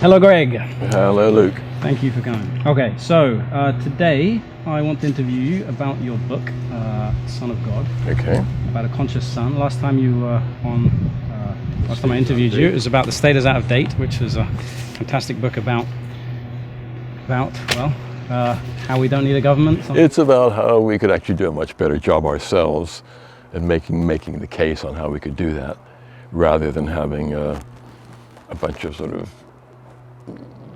Hello, Greg. Hello, Luke. Thank you for coming. Okay, so today I want to interview you about your book, Son of God. Okay. About a conscious son. Last time you were on, last time I interviewed you, it was about The State is Out of Date, which was a fantastic book about how we don't need a government. It's about how we could actually do a much better job ourselves and making the case on how we could do that, rather than having a bunch of sort of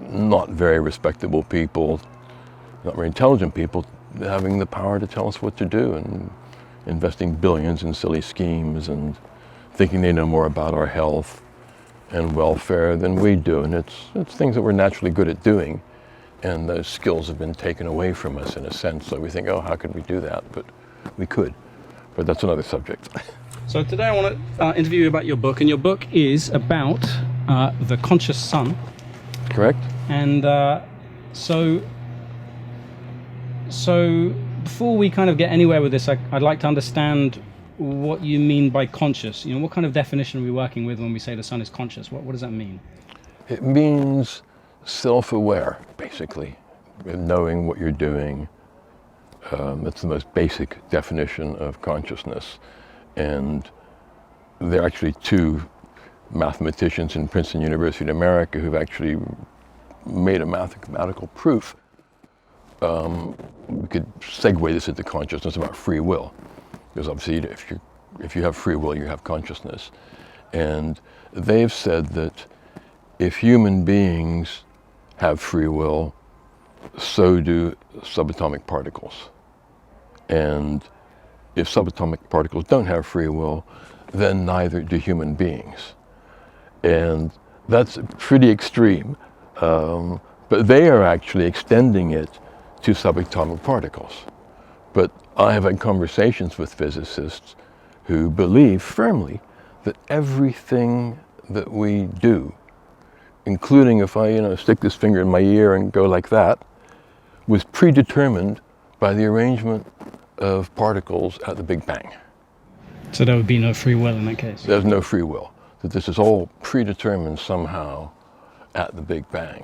not very respectable people, not very intelligent people, having the power to tell us what to do and investing billions in silly schemes and thinking they know more about our health and welfare than we do. And it's things that we're naturally good at doing, and those skills have been taken away from us in a sense. So we think, oh, how could we do that? But we could. But that's another subject. So today I want to interview you about your book, and your book is about the conscious son. Correct. And so before we kind of get anywhere with this, I'd like to understand what you mean by conscious. You know, what kind of definition are we working with when we say the son is conscious? What does that mean? It means self-aware, basically, knowing what you're doing. That's the most basic definition of consciousness. And there are actually two mathematicians in Princeton University in America who've actually made a mathematical proof. We could segue this into consciousness about free will, because obviously if you have free will, you have consciousness. And they've said that if human beings have free will, so do subatomic particles. And if subatomic particles don't have free will, then neither do human beings. And that's pretty extreme, but they are actually extending it to subatomic particles. But I have had conversations with physicists who believe firmly that everything that we do, including if I stick this finger in my ear and go like that, was predetermined by the arrangement of particles at the Big Bang. So there would be no free will in that case? There's no free will. That this is all predetermined somehow at the Big Bang.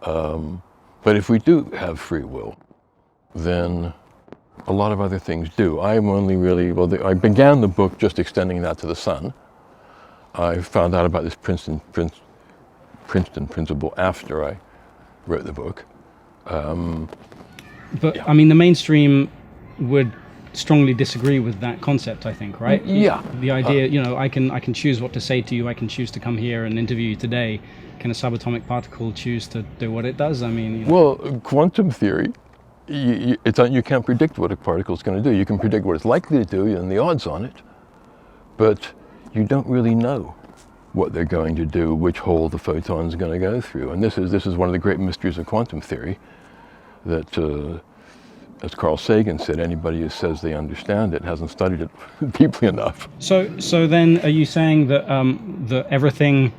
But if we do have free will, then a lot of other things do. I began the book just extending that to the sun. I found out about this Princeton principle after I wrote the book. But I mean, the mainstream would strongly disagree with that concept, I think, right? Yeah. The idea, I can choose what to say to you. I can choose to come here and interview you today. Can a subatomic particle choose to do what it does? I mean, Well, quantum theory, you can't predict what a particle is going to do. You can predict what it's likely to do and the odds on it, but you don't really know what they're going to do, which hole the photon's going to go through. And this is one of the great mysteries of quantum theory, that as Carl Sagan said, anybody who says they understand it hasn't studied it deeply enough. So then, are you saying that that everything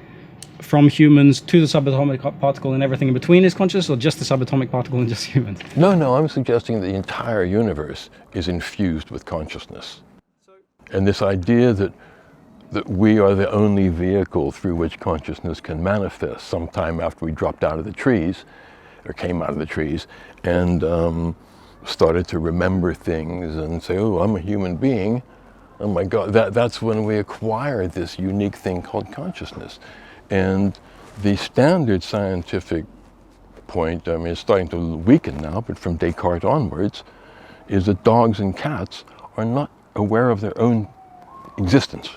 from humans to the subatomic particle and everything in between is conscious, or just the subatomic particle and just humans? No, I'm suggesting the entire universe is infused with consciousness. And this idea that we are the only vehicle through which consciousness can manifest sometime after we dropped out of the trees, or came out of the trees, and started to remember things and say, oh, I'm a human being. Oh my God, that's when we acquired this unique thing called consciousness. And the standard scientific point, I mean, it's starting to weaken now, but from Descartes onwards, is that dogs and cats are not aware of their own existence.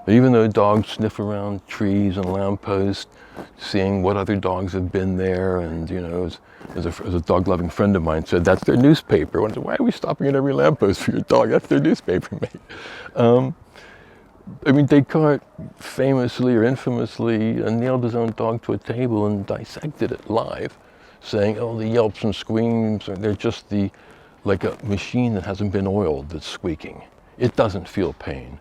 Even though dogs sniff around trees and lampposts, seeing what other dogs have been there, and as a dog-loving friend of mine said, that's their newspaper. I said, why are we stopping at every lamppost for your dog? That's their newspaper, mate. I mean, Descartes famously or infamously nailed his own dog to a table and dissected it live, saying, oh, the yelps and screams, they're just like a machine that hasn't been oiled that's squeaking. It doesn't feel pain.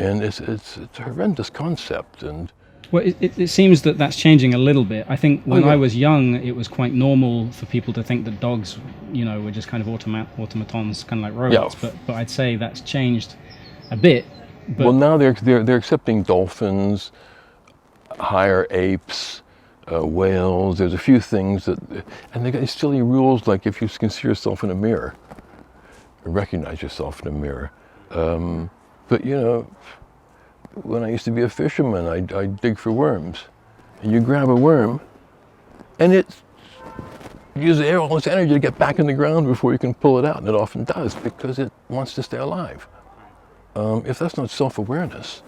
And it's a horrendous concept. And well, it seems that that's changing a little bit. I think when I was young, it was quite normal for people to think that dogs, were just kind of automatons, kind of like robots. Yeah. But I'd say that's changed a bit. But well, now they're accepting dolphins, higher apes, whales. There's a few things that, and they got these silly rules like if you can see yourself in a mirror, or recognize yourself in a mirror. But you know, when I used to be a fisherman, I'd dig for worms, and you grab a worm, and it uses all its energy to get back in the ground before you can pull it out, and it often does because it wants to stay alive. If that's not self-awareness,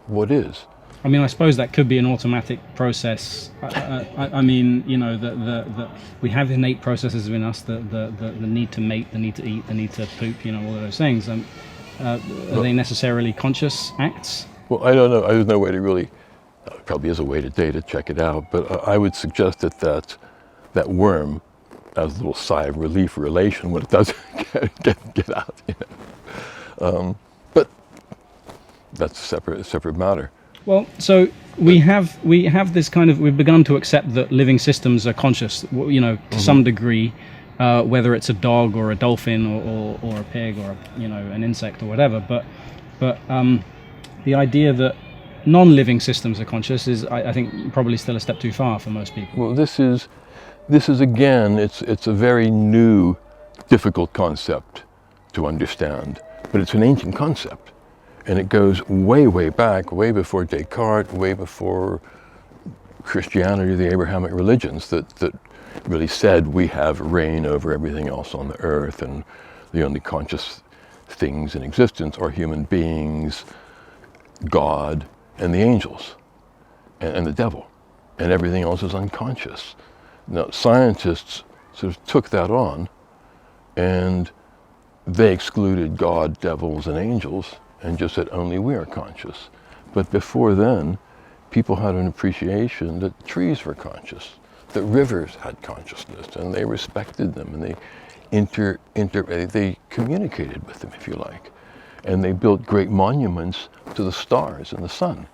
what is? I mean, I suppose that could be an automatic process. I mean, you know, the we have innate processes in us, the need to mate, the need to eat, the need to poop, you know, all of those things. Are they necessarily conscious acts? Well, I don't know. There's no way to really, probably is a way today to check it out, but I would suggest that worm has a little sigh of relief or elation when it does get out, you know. But that's a separate matter. Well, so we have this kind of, we've begun to accept that living systems are conscious, you know, to some degree, whether it's a dog or a dolphin or a pig or, you know, an insect or whatever. But the idea that non-living systems are conscious is, I think, probably still a step too far for most people. Well, this is again, it's a very new, difficult concept to understand, but it's an ancient concept. And it goes way, way back, way before Descartes, way before Christianity, the Abrahamic religions that really said we have reign over everything else on the earth, and the only conscious things in existence are human beings, God, and the angels, and the devil. And everything else is unconscious. Now, scientists sort of took that on, and they excluded God, devils, and angels, and just said only we are conscious. But before then, people had an appreciation that trees were conscious, that rivers had consciousness, and they respected them, and they communicated with them, if you like. And they built great monuments to the stars and the sun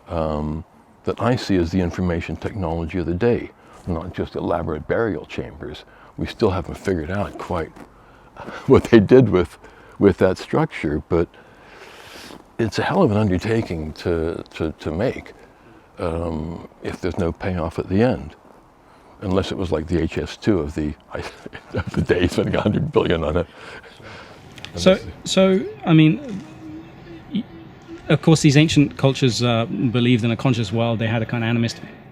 that I see as the information technology of the day, not just elaborate burial chambers. We still haven't figured out quite what they did with that structure, but it's a hell of an undertaking to make if there's no payoff at the end, unless it was like the HS2 of the day, spending $100 billion on it. So I mean, of course, these ancient cultures believed in a conscious world. They had a kind of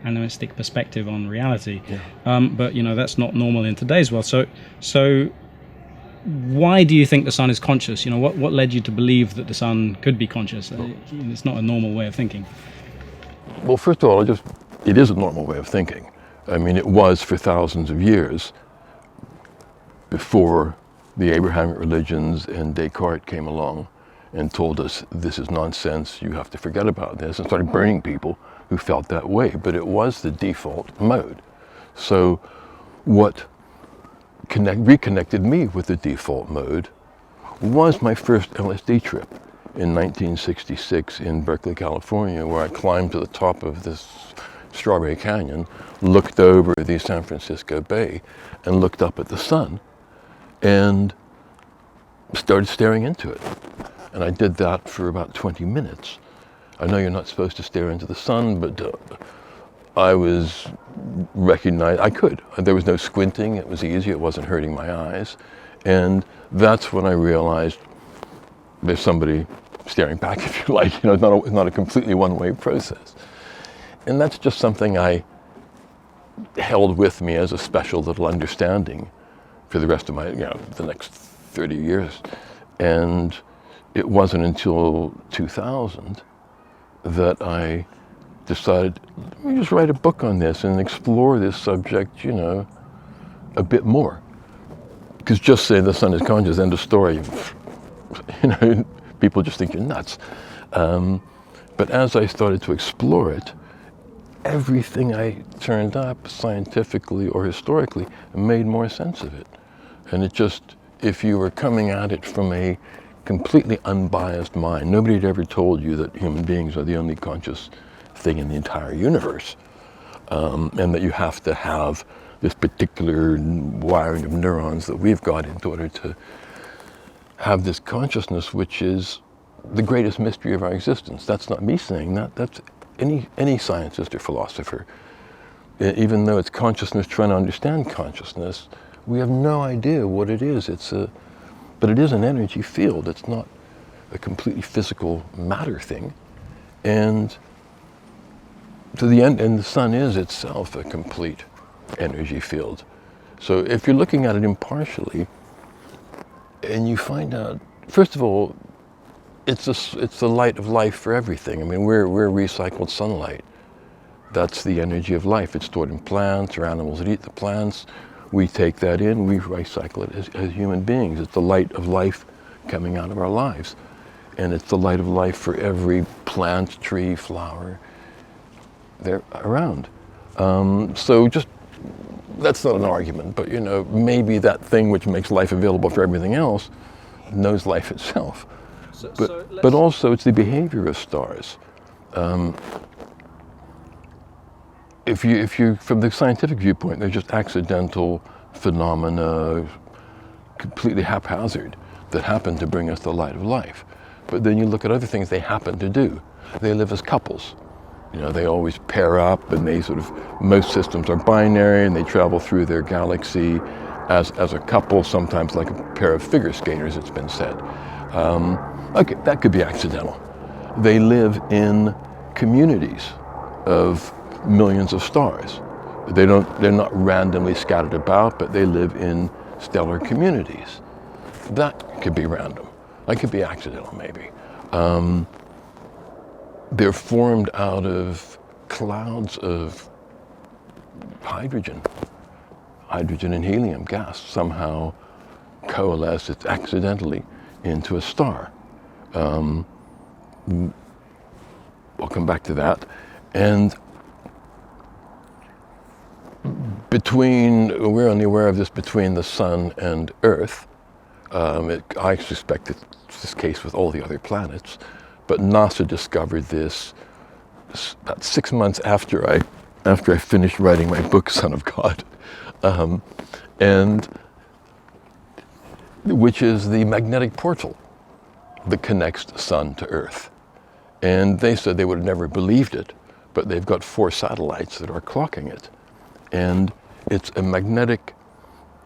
animistic perspective on reality, yeah. But you know, that's not normal in today's world. So why do you think the sun is conscious? You know, what led you to believe that the sun could be conscious? It's not a normal way of thinking. Well, first of all, it is a normal way of thinking. I mean, it was for thousands of years before the Abrahamic religions and Descartes came along and told us this is nonsense, you have to forget about this, and started burning people who felt that way. But it was the default mode. So what reconnected me with the default mode was my first LSD trip in 1966 in Berkeley, California, where I climbed to the top of this Strawberry Canyon, looked over the San Francisco Bay, and looked up at the sun, and started staring into it. And I did that for about 20 minutes. I know you're not supposed to stare into the sun, but I was recognized, I could. There was no squinting, it was easy, it wasn't hurting my eyes. And that's when I realized there's somebody staring back, if you like. You know, it's not a completely one-way process. And that's just something I held with me as a special little understanding for the rest of my, the next 30 years. And it wasn't until 2000 that I decided, let me just write a book on this and explore this subject, a bit more. Because just saying the sun is conscious, end of story, people just think you're nuts. But as I started to explore it, everything I turned up, scientifically or historically, made more sense of it. And it just, if you were coming at it from a completely unbiased mind, nobody had ever told you that human beings are the only conscious thing in the entire universe, and that you have to have this particular wiring of neurons that we've got in order to have this consciousness, which is the greatest mystery of our existence. That's not me saying that, that's any scientist or philosopher, even though it's consciousness trying to understand consciousness, we have no idea what it is. But it is an energy field. It's not a completely physical matter thing. And to the end, and the sun is itself a complete energy field. So if you're looking at it impartially, and you find out, first of all, it's the light of life for everything. I mean, we're recycled sunlight. That's the energy of life. It's stored in plants or animals that eat the plants. We take that in, we recycle it as human beings. It's the light of life coming out of our lives. And it's the light of life for every plant, tree, flower, they're around. So just, that's not an argument, but maybe that thing which makes life available for everything else knows life itself. But also it's the behavior of stars. If you, from the scientific viewpoint, they're just accidental phenomena, completely haphazard, that happen to bring us the light of life. But then you look at other things they happen to do. They live as couples. They always pair up, and most systems are binary, and they travel through their galaxy as a couple, sometimes like a pair of figure skaters, it's been said. Okay, that could be accidental. They live in communities of millions of stars. They're not randomly scattered about, but they live in stellar communities. That could be random. That could be accidental, maybe. They're formed out of clouds of hydrogen and helium gas somehow coalesces accidentally into a star. We'll come back to that. And we're only aware of this between the sun and Earth. I suspect it's this case with all the other planets, but NASA discovered this about 6 months after I finished writing my book, Son of God, and which is the magnetic portal that connects the sun to Earth. And they said they would have never believed it, but they've got 4 satellites that are clocking it. And it's a magnetic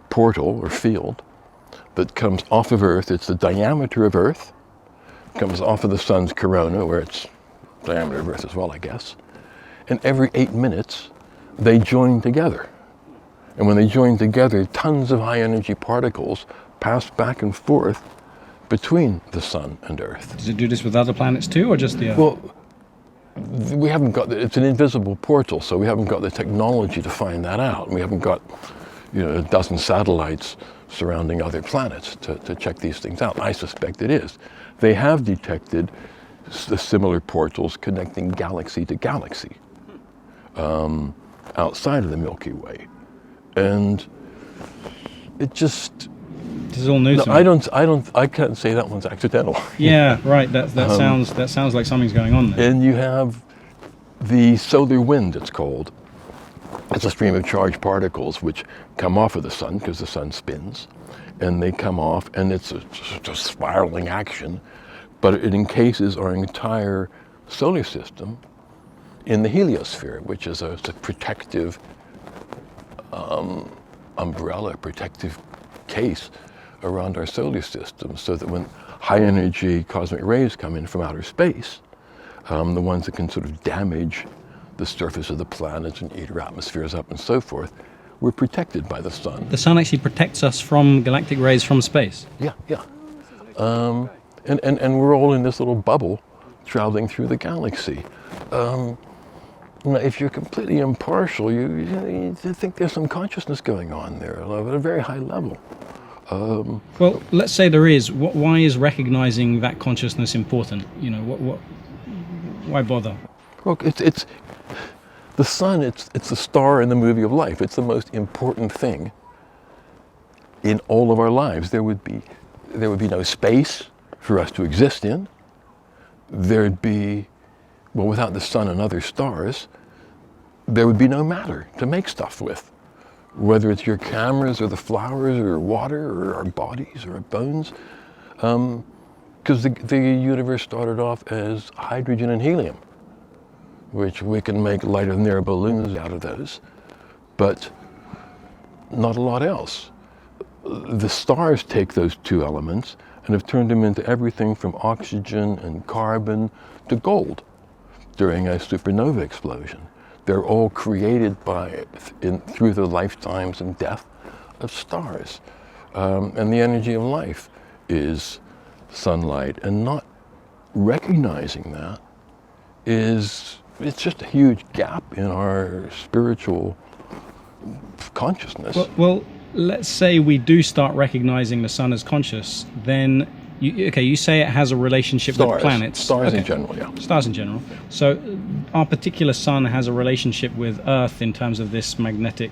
portal or field that comes off of Earth. It's the diameter of Earth, comes off of the sun's corona, where it's diameter of Earth as well, I guess. And every 8 minutes, they join together. And when they join together, tons of high energy particles pass back and forth between the sun and Earth. Does it do this with other planets too, or just the Earth? Well, we haven't got, it's an invisible portal, so we haven't got the technology to find that out. We haven't got, a dozen satellites surrounding other planets to check these things out. I suspect it is. They have detected the similar portals connecting galaxy to galaxy outside of the Milky Way. And it just... This is all new to me. I can't say that one's accidental. Yeah, right. That sounds like something's going on there. And you have the solar wind, it's called. It's a stream of charged particles which come off of the sun because the sun spins, and they come off, and it's a spiraling action, but it encases our entire solar system in the heliosphere, which is a protective umbrella, protective case around our solar system, so that when high energy cosmic rays come in from outer space, the ones that can sort of damage the surface of the planets and eat our atmospheres up and so forth, we're protected by the sun. The sun actually protects us from galactic rays from space? Yeah. And we're all in this little bubble traveling through the galaxy. If you're completely impartial, you think there's some consciousness going on there at a very high level. Well, let's say there is. Why is recognizing that consciousness important? Why bother? Look, it's the sun. It's the star in the movie of life. It's the most important thing in all of our lives. There would be no space for us to exist in. There'd be, without the sun and other stars, there would be no matter to make stuff with. Whether it's your cameras or the flowers or water or our bodies or our bones. Because the universe started off as hydrogen and helium. which we can make lighter than air balloons out of those, but not a lot else. The stars take those two elements and have turned them into everything from oxygen and carbon to gold during a supernova explosion. They're all created through the lifetimes and death of stars. And the energy of life is sunlight, and not recognizing that it's just a huge gap in our spiritual consciousness. Well, let's say we do start recognizing the sun as conscious, then you say it has a relationship with planets. Stars in general, yeah. Stars in general. So our particular sun has a relationship with Earth in terms of this magnetic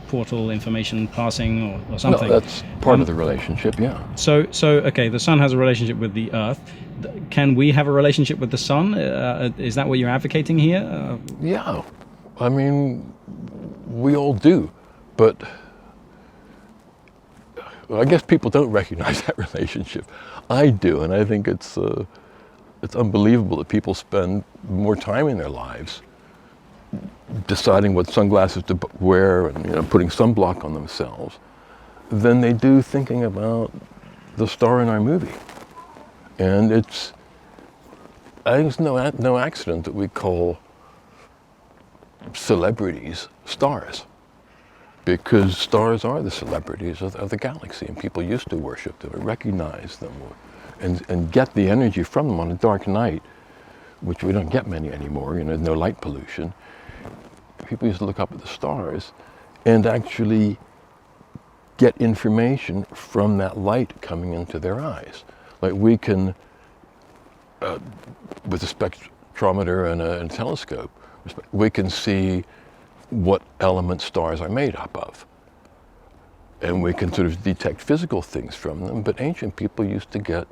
portal information passing or something. No, that's part of the relationship, yeah. So okay, the sun has a relationship with the Earth. Can we have a relationship with the sun? Is that what you're advocating here? Yeah, I mean, we all do, but I guess people don't recognize that relationship. I do, and I think it's unbelievable that people spend more time in their lives deciding what sunglasses to wear and putting sunblock on themselves than they do thinking about the star in our movie. And I think it's no accident that we call celebrities stars, because stars are the celebrities of the galaxy, and people used to worship them and recognize them and get the energy from them on a dark night, which we don't get many anymore. There's no light pollution. People used to look up at the stars and actually get information from that light coming into their eyes. Like we can, with a spectrometer and a telescope, we can see what element stars are made up of. And we can sort of detect physical things from them, but ancient people used to get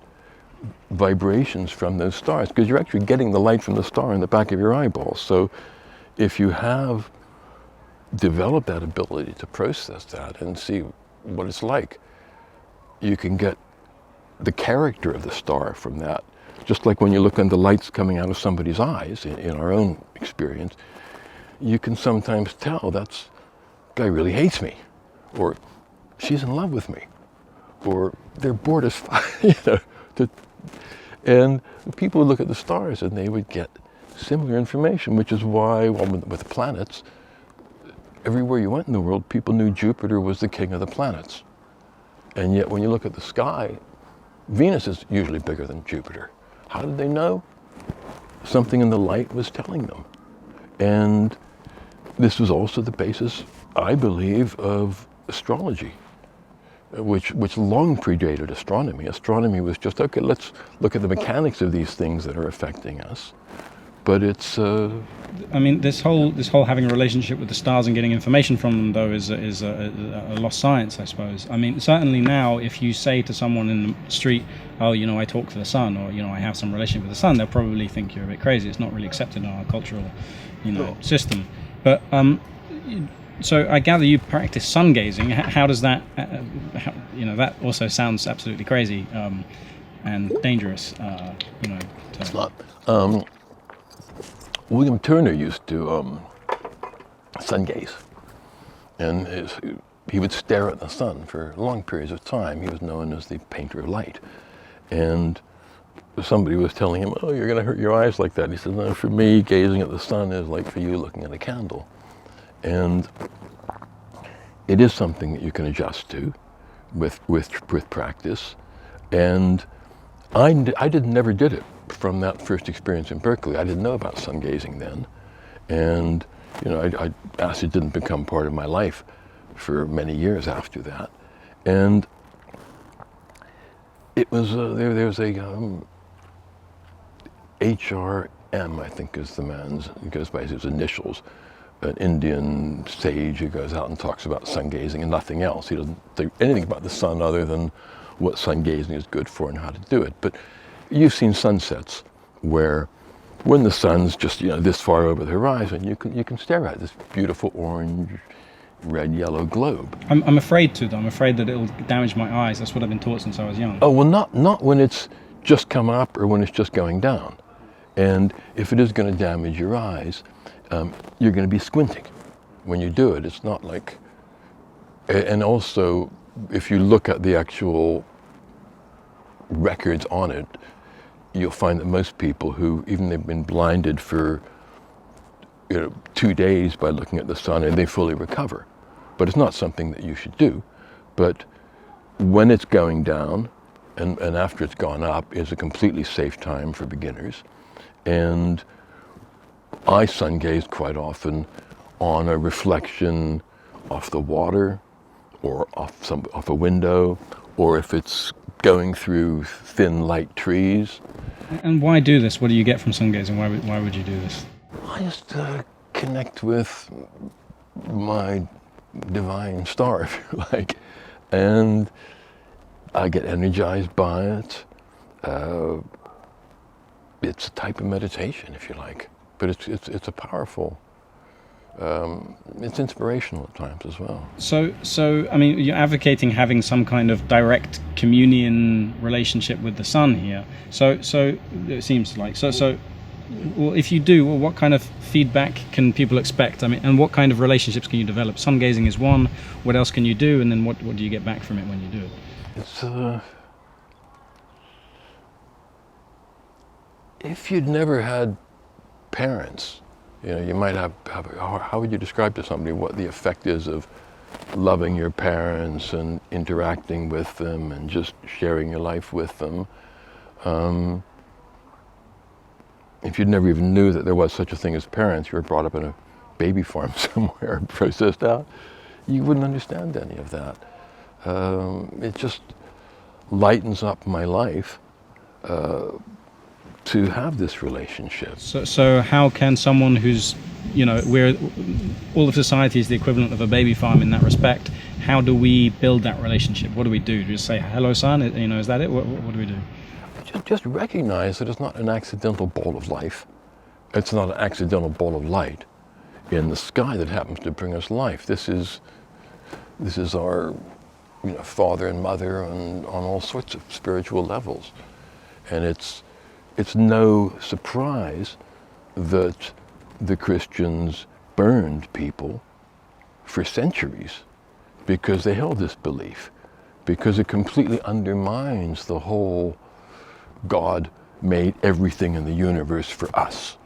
vibrations from those stars, because you're actually getting the light from the star in the back of your eyeball. So if you have developed that ability to process that and see what it's like, you can get the character of the star from that. Just like when you look at the lights coming out of somebody's eyes, in our own experience, you can sometimes tell that guy really hates me, or she's in love with me, or they're bored as fuck, and people would look at the stars and they would get similar information, which is why, with planets, everywhere you went in the world, people knew Jupiter was the king of the planets. And yet when you look at the sky, Venus is usually bigger than Jupiter. How did they know? Something in the light was telling them. And this was also the basis, I believe, of astrology, which long predated astronomy. Astronomy was just, okay, let's look at the mechanics of these things that are affecting us. But it's... I mean, this whole having a relationship with the stars and getting information from them, though, is a lost science, I suppose. I mean, certainly now, if you say to someone in the street, oh, I talk to the sun, or, I have some relationship with the sun, they'll probably think you're a bit crazy. It's not really accepted in our cultural, system. But, so I gather you practice sun gazing. How does that, that also sounds absolutely crazy and dangerous, It's not. William Turner used to sun gaze, and he would stare at the sun for long periods of time. He was known as the painter of light. And somebody was telling him, oh, you're going to hurt your eyes like that. And he said, no, for me, gazing at the sun is like for you looking at a candle. And it is something that you can adjust to with practice. And I never did it from that first experience in Berkeley. I didn't know about sun gazing then. And, acid didn't become part of my life for many years after that. And it was, there's a HRM, I think is the man's, he goes by his initials, an Indian sage who goes out and talks about sun gazing and nothing else. He doesn't think anything about the sun other than what sun gazing is good for and how to do it. But you've seen sunsets where when the sun's just this far over the horizon, you can stare at this beautiful orange, red, yellow globe. I'm afraid to, though. I'm afraid that it'll damage my eyes. That's what I've been taught since I was young. Oh, well, not when it's just come up or when it's just going down. And if it is going to damage your eyes, you're going to be squinting when you do it. It's not like, and also if you look at the actual records on it, you'll find that most people who, even they've been blinded for 2 days by looking at the sun, and they fully recover. But it's not something that you should do. But when it's going down and after it's gone up is a completely safe time for beginners. And I sun gaze quite often on a reflection off the water or off a window, or if it's going through thin light trees. And why do this? What do you get from sun gazing? Why would you do this? I just connect with my divine star, if you like, and I get energized by it. It's a type of meditation, if you like, but it's a powerful. It's inspirational at times as well. So I mean, you're advocating having some kind of direct communion relationship with the sun here. So it seems like so. Well, if you do, well, what kind of feedback can people expect? I mean, and what kind of relationships can you develop? Sun gazing is one. What else can you do? And then what do you get back from it when you do it? It's if you'd never had parents, you might have how would you describe to somebody what the effect is of loving your parents and interacting with them and just sharing your life with them? If you never even knew that there was such a thing as parents, you were brought up in a baby farm somewhere, processed out, you wouldn't understand any of that. It just lightens up my life to have this relationship. So how can someone who's, where all of society is the equivalent of a baby farm in that respect, how do we build that relationship? What do we do? Do we just say, hello, son? Is that it? What do we do? Just recognize that it's not an accidental ball of life. It's not an accidental ball of light in the sky that happens to bring us life. This is our father and mother on all sorts of spiritual levels. And it's no surprise that the Christians burned people for centuries because they held this belief, because it completely undermines the whole God made everything in the universe for us.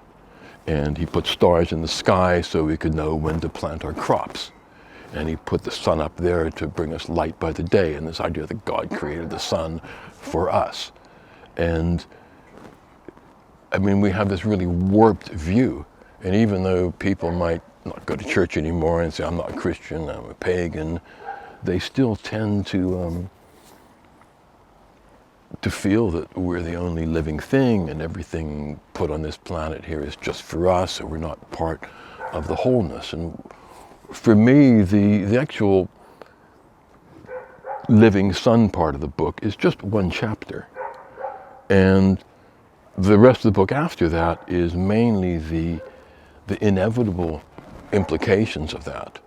And he put stars in the sky so we could know when to plant our crops. And he put the sun up there to bring us light by the day, and this idea that God created the sun for us. And I mean, we have this really warped view. And even though people might not go to church anymore and say, I'm not a Christian, I'm a pagan, they still tend to feel that we're the only living thing and everything put on this planet here is just for us, and we're not part of the wholeness. And for me, the actual living sun part of the book is just one chapter. And the rest of the book after that is mainly the inevitable implications of that.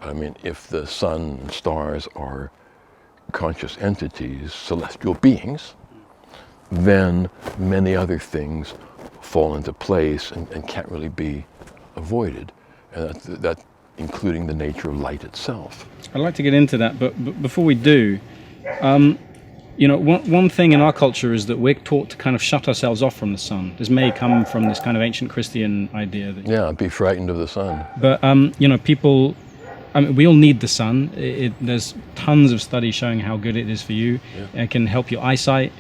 I mean, if the sun and stars are conscious entities, celestial beings, then many other things fall into place and can't really be avoided. And that including the nature of light itself. I'd like to get into that, but before we do, one thing in our culture is that we're taught to kind of shut ourselves off from the sun. This may come from this kind of ancient Christian idea that be frightened of the sun. But people, we all need the sun. There's tons of studies showing how good it is for you. Yeah. It can help your eyesight,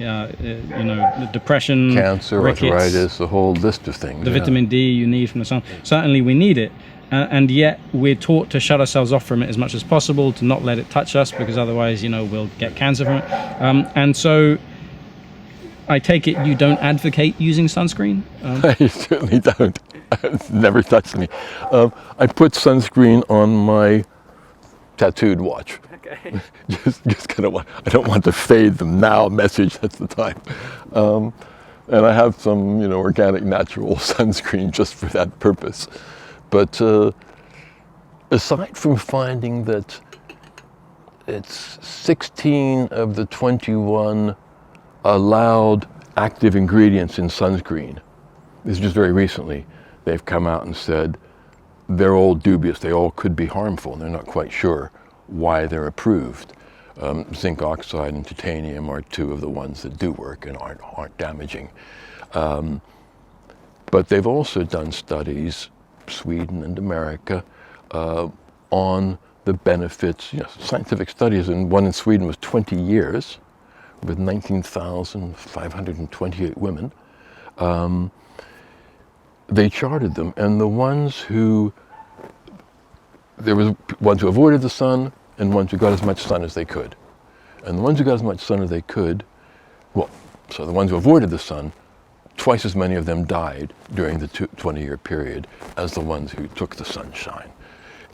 depression, cancer, rickets, arthritis, a whole list of things. The vitamin D you need from the sun. Certainly we need it. And yet we're taught to shut ourselves off from it as much as possible, to not let it touch us, because otherwise, we'll get cancer from it. And so I take it you don't advocate using sunscreen? I certainly don't. It's never touched me. I put sunscreen on my tattooed watch. Okay. just kind of, I don't want to fade the now message, that's the time. And I have some, organic, natural sunscreen just for that purpose. But aside from finding that it's 16 of the 21 allowed active ingredients in sunscreen this is just very recently, they've come out and said they're all dubious, they all could be harmful, and they're not quite sure why they're approved. Zinc oxide and titanium are two of the ones that do work and aren't damaging. But they've also done studies, Sweden and America, on the benefits, scientific studies, and one in Sweden was 20 years with 19,528 women. They charted them, and there was ones who avoided the sun and ones who got as much sun as they could. And the ones who got as much sun as they could, so the ones who avoided the sun, twice as many of them died during the 20-year period as the ones who took the sunshine.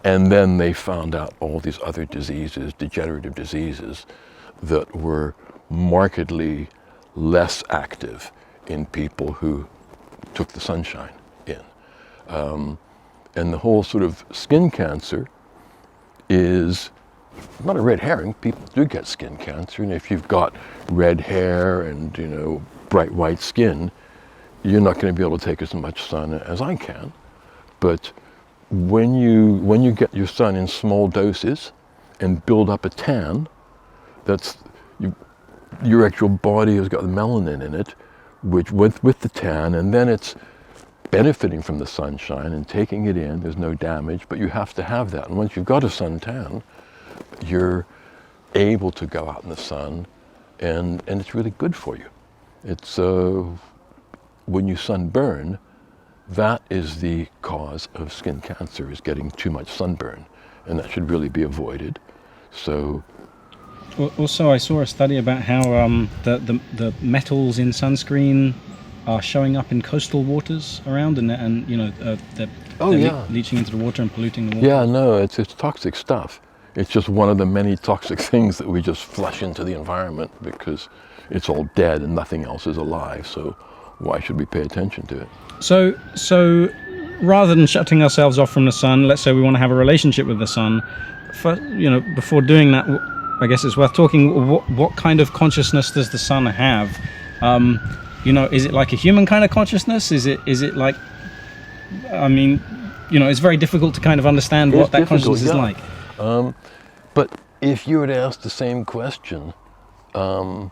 And then they found out all these other diseases, degenerative diseases, that were markedly less active in people who took the sunshine in. And the whole sort of skin cancer is not a red herring. People do get skin cancer, and if you've got red hair and bright white skin, you're not going to be able to take as much sun as I can. But when you get your sun in small doses and build up a tan, your actual body has got the melanin in it, which with the tan, and then it's benefiting from the sunshine and taking it in. There's no damage, but you have to have that. And once you've got a suntan, you're able to go out in the sun, and it's really good for you. It's when you sunburn, that is the cause of skin cancer, is getting too much sunburn, and that should really be avoided. So. Also, I saw a study about how the metals in sunscreen are showing up in coastal waters around, and they're leaching into the water and polluting the water. Yeah, no, it's toxic stuff. It's just one of the many toxic things that we just flush into the environment because it's all dead and nothing else is alive. So why should we pay attention to it? So rather than shutting ourselves off from the sun, let's say we want to have a relationship with the sun. Before doing that, I guess it's worth talking. What kind of consciousness does the sun have? Is it like a human kind of consciousness? Is it like? I mean, it's very difficult to kind of understand what that consciousness is like. But if you were to ask the same question to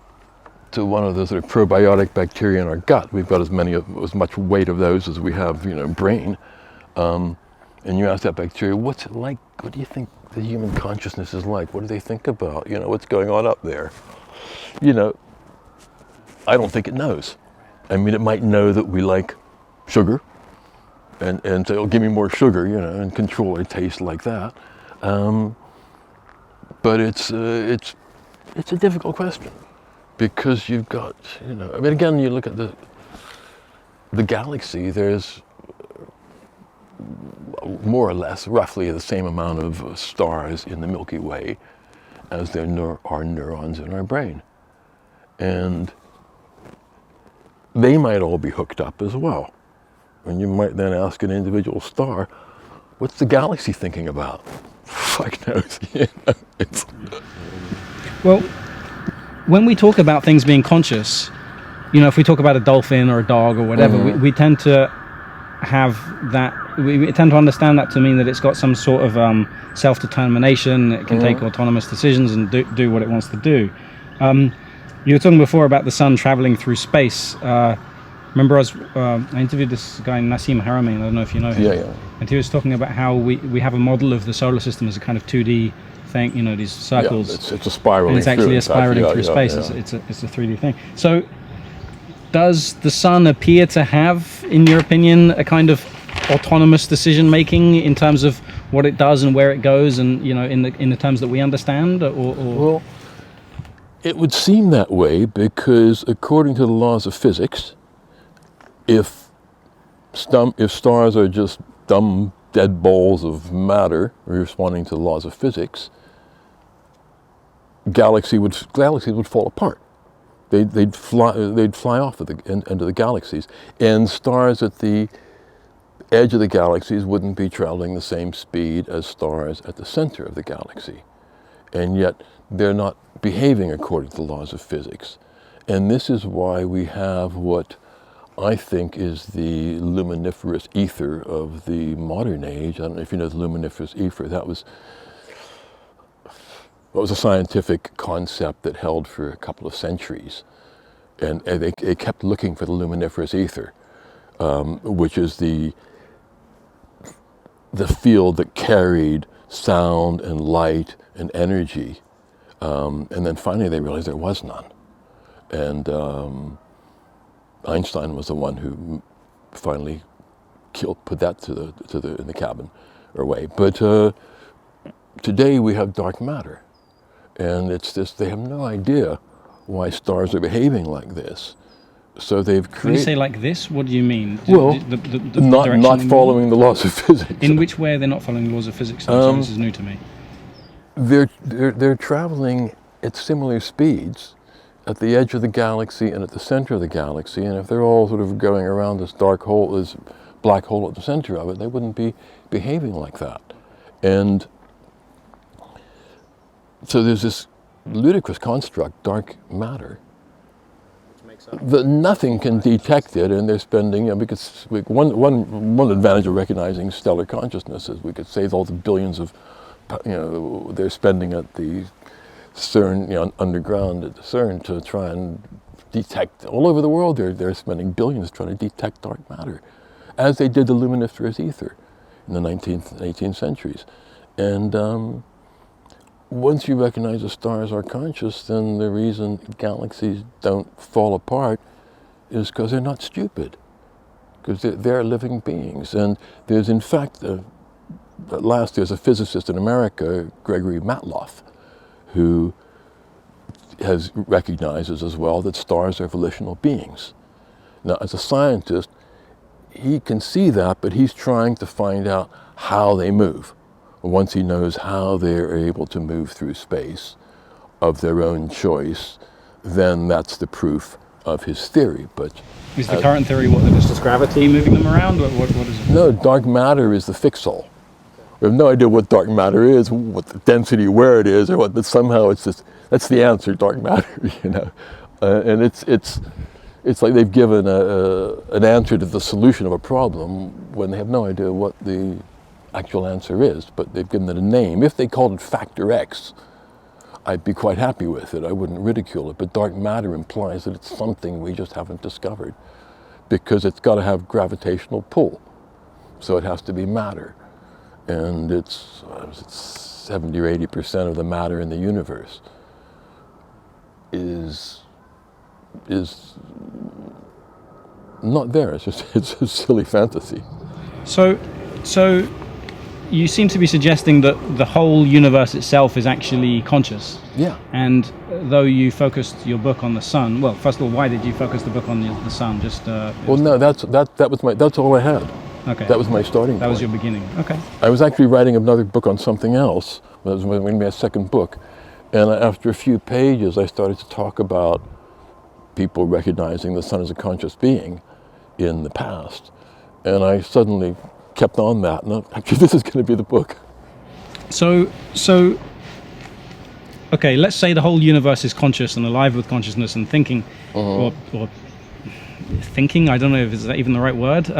one of the sort of probiotic bacteria in our gut, we've got as much weight of those as we have, brain. And you ask that bacteria, what's it like? What do you think the human consciousness is like? What do they think about? What's going on up there? I don't think it knows. I mean, it might know that we like sugar, and say, "Oh, give me more sugar," and control a taste like that. But it's a difficult question because you've got, I mean, again, you look at the galaxy. There's more or less roughly the same amount of stars in the Milky Way as there are neurons in our brain, and they might all be hooked up as well. And you might then ask an individual star, what's the galaxy thinking about? Fuck knows. Well, when we talk about things being conscious, if we talk about a dolphin or a dog or whatever, we tend to have that, we tend to understand that to mean that it's got some sort of self-determination, it can take autonomous decisions and do what it wants to do. You were talking before about the sun traveling through space. Remember I interviewed this guy, Nassim Haramein, I don't know if you know him. Yeah. And he was talking about how we have a model of the solar system as a kind of 2D thing, these circles. Yeah, it's a spiraling and it's actually spiraling through space. Yeah. It's a 3D thing. So does the sun appear to have, in your opinion, a kind of autonomous decision making in terms of what it does and where it goes, and in the terms that we understand, or? Well, it would seem that way because according to the laws of physics, if stars are just dumb dead balls of matter responding to the laws of physics, galaxies would fall apart. They'd fly off at the end of the galaxies, and stars at the edge of the galaxies wouldn't be traveling the same speed as stars at the center of the galaxy, and yet they're not behaving according to the laws of physics. And this is why we have what I think, is the luminiferous ether of the modern age. I don't know if you know the luminiferous ether. That was a scientific concept that held for a couple of centuries. And they kept looking for the luminiferous ether, which is the field that carried sound and light and energy. And then finally they realized there was none. And Einstein was the one who finally put that in the cabin or away. But today we have dark matter. And it's this, they have no idea why stars are behaving like this. So they've created... When you say like this, what do you mean? Well, the not following the laws of physics. In which way are they not following the laws of physics? So this is new to me. They're traveling at similar speeds at the edge of the galaxy and at the center of the galaxy, and if they're all sort of going around this dark hole, this black hole at the center of it, they wouldn't be behaving like that. And so there's this ludicrous construct, dark matter, that nothing can detect it, and they're spending, because one advantage of recognizing stellar consciousness is we could save all the billions of, they're spending at the CERN, underground at the CERN to try and detect, all over the world they're spending billions trying to detect dark matter, as they did the luminiferous ether in the 19th and 18th centuries. And once you recognize the stars are conscious, then the reason galaxies don't fall apart is because they're not stupid, because they're living beings. And there's, in fact, at last there's a physicist in America, Gregory Sams, who recognizes as well that stars are volitional beings. Now, as a scientist, he can see that, but he's trying to find out how they move. Once he knows how they're able to move through space of their own choice, then that's the proof of his theory. But is the current theory what, that it's just gravity moving them around? What is it? No, dark matter is the fixal. We have no idea what dark matter is, what the density, where it is, or what. But somehow it's just, that's the answer, dark matter. And it's like they've given an answer to the solution of a problem when they have no idea what the actual answer is, but they've given it a name. If they called it factor X, I'd be quite happy with it. I wouldn't ridicule it, but dark matter implies that it's something we just haven't discovered, because it's got to have gravitational pull, so it has to be matter. And it's 70 or 80% of the matter in the universe is not there. It's just, it's a silly fantasy. So you seem to be suggesting that the whole universe itself is actually conscious. Yeah. And though you focused your book on the sun, well, first of all, why did you focus the book on the sun? Just well, no, that's all I had. Okay. That was my starting point. That was your beginning. Okay. I was actually writing another book on something else. It was going to be my second book, and after a few pages, I started to talk about people recognizing the sun as a conscious being in the past, and I suddenly kept on that, and actually this is going to be the book. So, okay, let's say the whole universe is conscious and alive with consciousness and thinking, or thinking, I don't know if it's even the right word.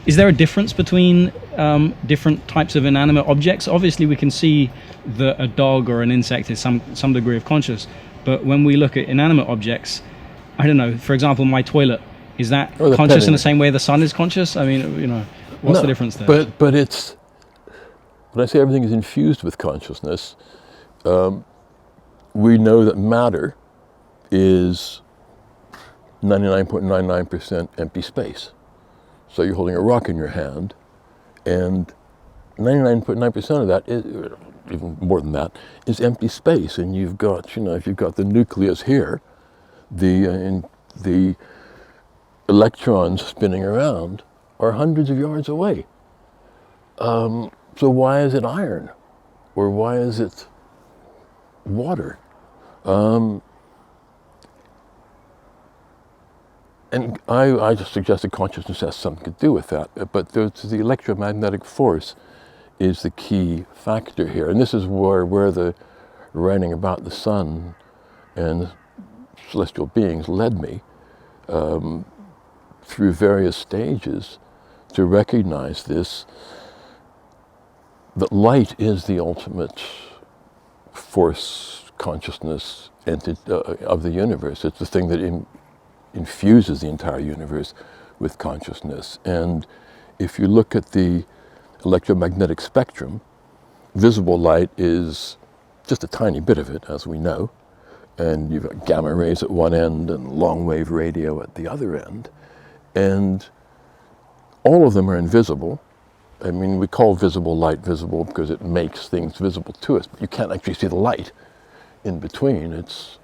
Is there a difference between different types of inanimate objects? Obviously we can see that a dog or an insect is some degree of conscious, but when we look at inanimate objects, I don't know, for example, my toilet, is that conscious in the same way the sun is conscious? I mean, what's the difference there? But it's, when I say everything is infused with consciousness, we know that matter is 99.99% empty space. So you're holding a rock in your hand, and 99.9% of that is, even more than that, is empty space. And you've got, if you've got the nucleus here, the electrons spinning around are hundreds of yards away. So why is it iron? Or why is it water? And I just suggested consciousness has something to do with that, but the electromagnetic force is the key factor here. And this is where the writing about the sun and celestial beings led me, through various stages to recognize this, that light is the ultimate force, consciousness of the universe. It's the thing that infuses the entire universe with consciousness. And if you look at the electromagnetic spectrum, visible light is just a tiny bit of it, as we know. And you've got gamma rays at one end and long wave radio at the other end. And all of them are invisible. I mean, we call visible light visible because it makes things visible to us, but you can't actually see the light in between. It's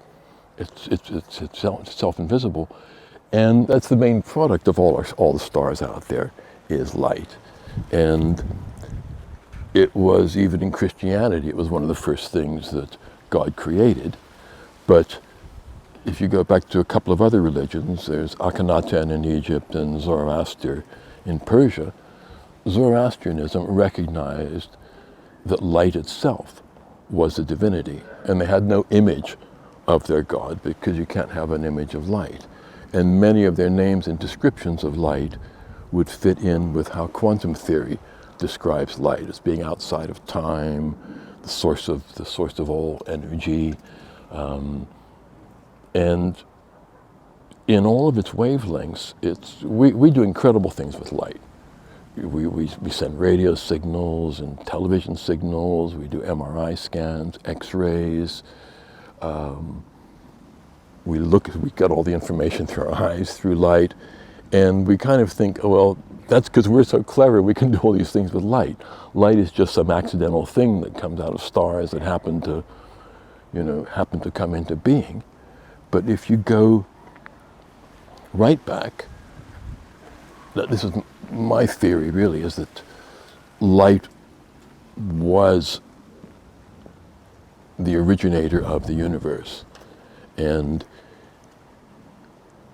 itself invisible. And that's the main product of all the stars out there, is light. And it was, even in Christianity, it was one of the first things that God created. But if you go back to a couple of other religions, there's Akhenaten in Egypt and Zoroaster in Persia. Zoroastrianism recognized that light itself was a divinity, and they had no image of their God, because you can't have an image of light. And many of their names and descriptions of light would fit in with how quantum theory describes light as being outside of time, the source of all energy, and in all of its wavelengths, we do incredible things with light. We send radio signals and television signals. We do MRI scans, X-rays. We get all the information through our eyes, through light, and we kind of think, oh, well, that's because we're so clever, we can do all these things with light. Light is just some accidental thing that comes out of stars that happen to come into being. But if you go right back, this is my theory really, is that light was the originator of the universe. And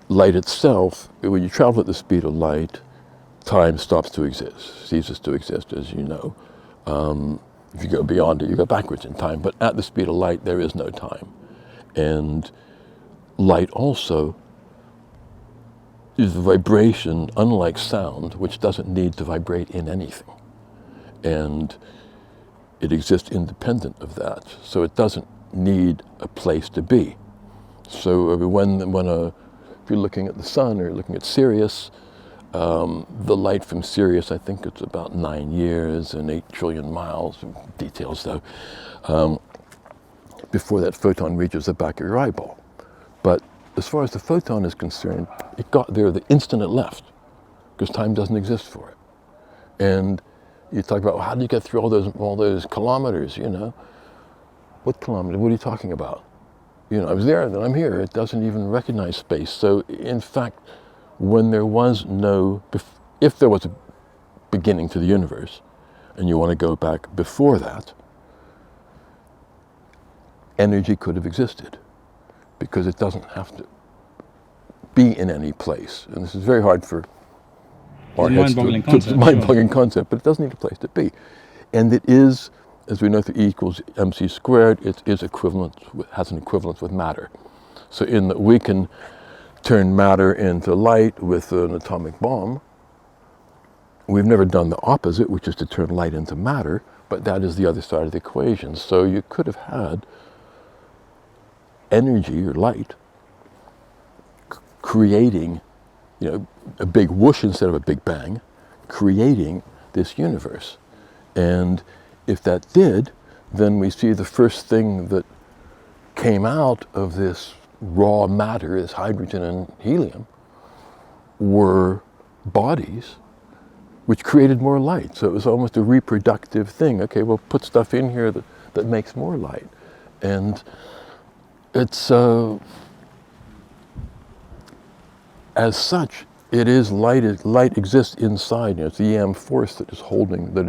light itself, when you travel at the speed of light, time stops to exist, ceases to exist, as you know. If you go beyond it, you go backwards in time. But at the speed of light, there is no time. And light also is a vibration, unlike sound, which doesn't need to vibrate in anything. And it exists independent of that. So it doesn't need a place to be. So if you're looking at the sun or looking at Sirius, the light from Sirius, I think it's about 9 years and 8 trillion miles, details though, before that photon reaches the back of your eyeball. But as far as the photon is concerned, it got there the instant it left, because time doesn't exist for it. And you talk about, well, how do you get through all those kilometers, you know? What kilometers? What are you talking about? You know, I was there, then I'm here. It doesn't even recognize space. So in fact, when there was if there was a beginning to the universe, and you want to go back before that, energy could have existed, because it doesn't have to be in any place. And this is very hard for our heads to, it's a mind-boggling concept, but it doesn't need a place to be. And it is, as we know through E equals mc squared, it is has an equivalence with matter. So in that we can turn matter into light with an atomic bomb. We've never done the opposite, which is to turn light into matter, but that is the other side of the equation. So you could have had energy or light creating, a big whoosh instead of a big bang, creating this universe. And if that did, then we see the first thing that came out of this raw matter, this hydrogen and helium, were bodies which created more light. So it was almost a reproductive thing. Okay, we'll put stuff in here that makes more light. And it's, as such, it is light. Light exists inside. It's the EM force that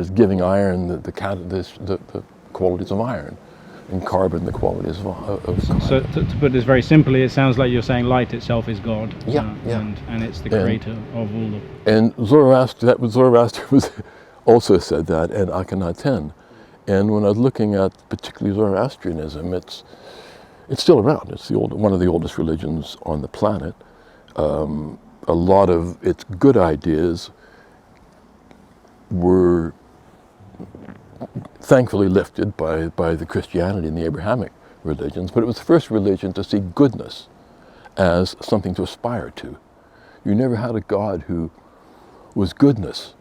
is giving iron the qualities of iron, and carbon the qualities of carbon. So to put this very simply, it sounds like you're saying light itself is God. Yeah. And it's the creator of all of. And Zoroaster was also said that, and Akhenaten. And when I was looking at particularly Zoroastrianism, it's still around. It's one of the oldest religions on the planet. A lot of its good ideas were thankfully lifted by the Christianity and the Abrahamic religions, but it was the first religion to see goodness as something to aspire to. You never had a God who was goodness.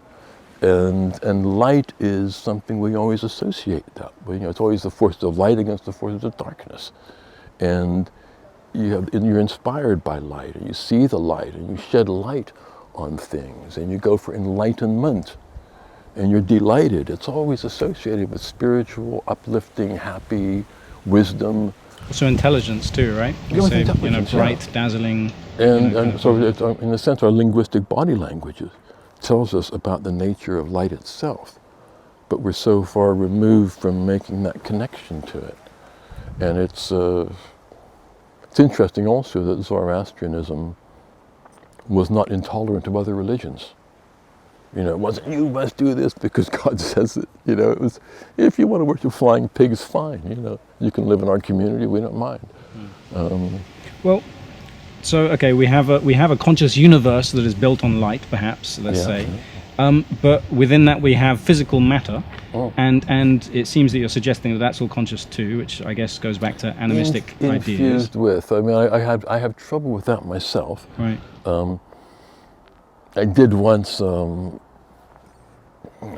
And light is something we always associate that. You know, it's always the forces of light against the forces of darkness. And you're inspired by light, and you see the light, and you shed light on things, and you go for enlightenment, and you're delighted. It's always associated with spiritual, uplifting, happy, wisdom. So intelligence too, right? You say, bright, dazzling. And so it's, in a sense, our linguistic body languages tells us about the nature of light itself, but we're so far removed from making that connection to it. And it's interesting also that Zoroastrianism was not intolerant of other religions. You know, it wasn't, you must do this because God says it. You know, it was, if you want to worship flying pigs, fine. You know, you can live in our community, we don't mind. Well, so okay, we have a conscious universe that is built on light, perhaps, let's say. But within that we have physical matter, and it seems that you're suggesting that that's all conscious too, which I guess goes back to animistic ideas. Infused with. I mean, I have trouble with that myself. Right. I did once. I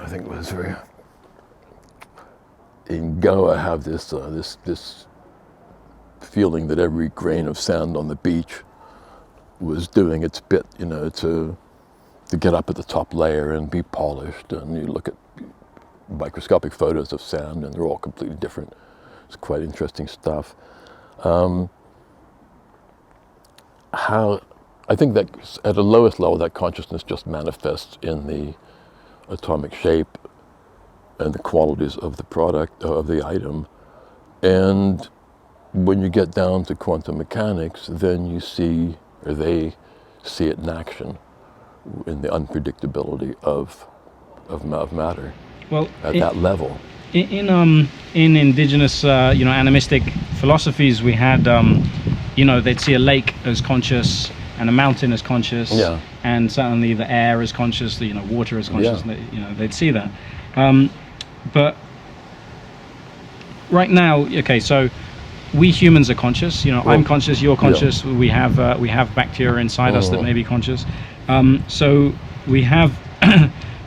think it was in Goa. I have this this feeling that every grain of sand on the beach was doing its bit, you know, to get up at the top layer and be polished. And you look at microscopic photos of sand, and they're all completely different. It's quite interesting stuff. How I think that at the lowest level, that consciousness just manifests in the atomic shape and the qualities of the product, of the item. And when you get down to quantum mechanics, then you see, or they see it in action, in the unpredictability of matter. Well, at that level. In indigenous, animistic philosophies, we had, they'd see a lake as conscious and a mountain as conscious, and certainly the air as conscious, water as conscious. They'd see that. But right now, okay, so we humans are conscious. I'm conscious, you're conscious. We have bacteria inside us that may be conscious. So we have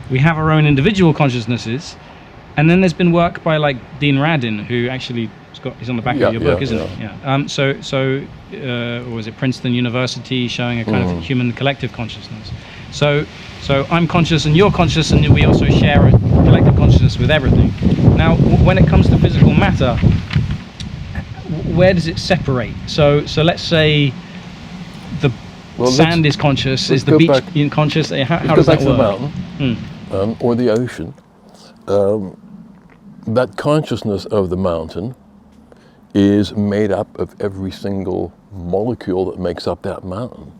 we have our own individual consciousnesses, and then there's been work by like Dean Radin, who actually he's on the back of your book, isn't he? Or was it Princeton University, showing a kind of human collective consciousness. So I'm conscious and you're conscious, and we also share a collective consciousness with everything. Now, when it comes to physical matter, where does it separate? So let's say the sand is conscious. Is the beach conscious? How does that work? The mountain, or the ocean. That consciousness of the mountain is made up of every single molecule that makes up that mountain.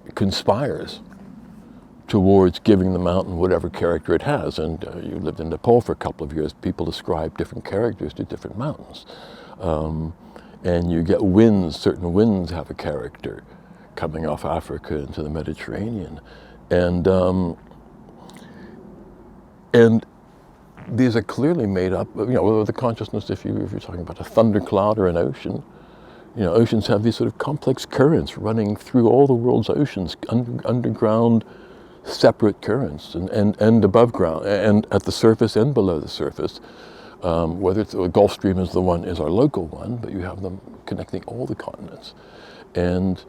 It conspires towards giving the mountain whatever character it has. And you lived in Nepal for a couple of years. People ascribe different characters to different mountains. And you get winds, certain winds have a character coming off Africa into the Mediterranean. And these are clearly made up of, the consciousness, if you're talking about a thundercloud or an ocean. Oceans have these sort of complex currents running through all the world's oceans, underground, separate currents, and above ground, and at the surface and below the surface. Whether it's the Gulf Stream is our local one, but you have them connecting all the continents. And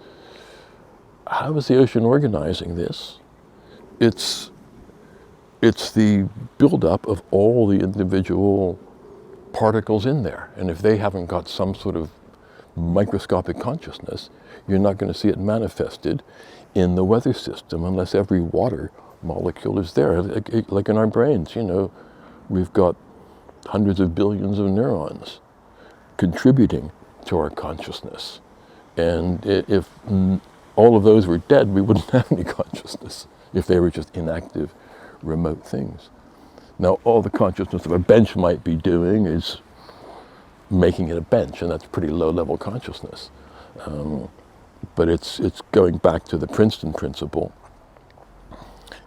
how is the ocean organizing this? It's the buildup of all the individual particles in there. And if they haven't got some sort of microscopic consciousness, you're not going to see it manifested in the weather system unless every water molecule is there. Like in our brains, we've got hundreds of billions of neurons contributing to our consciousness. And if all of those were dead, we wouldn't have any consciousness if they were just inactive, remote things. Now, all the consciousness of a bench might be doing is making it a bench, and that's pretty low-level consciousness. but it's going back to the Princeton principle.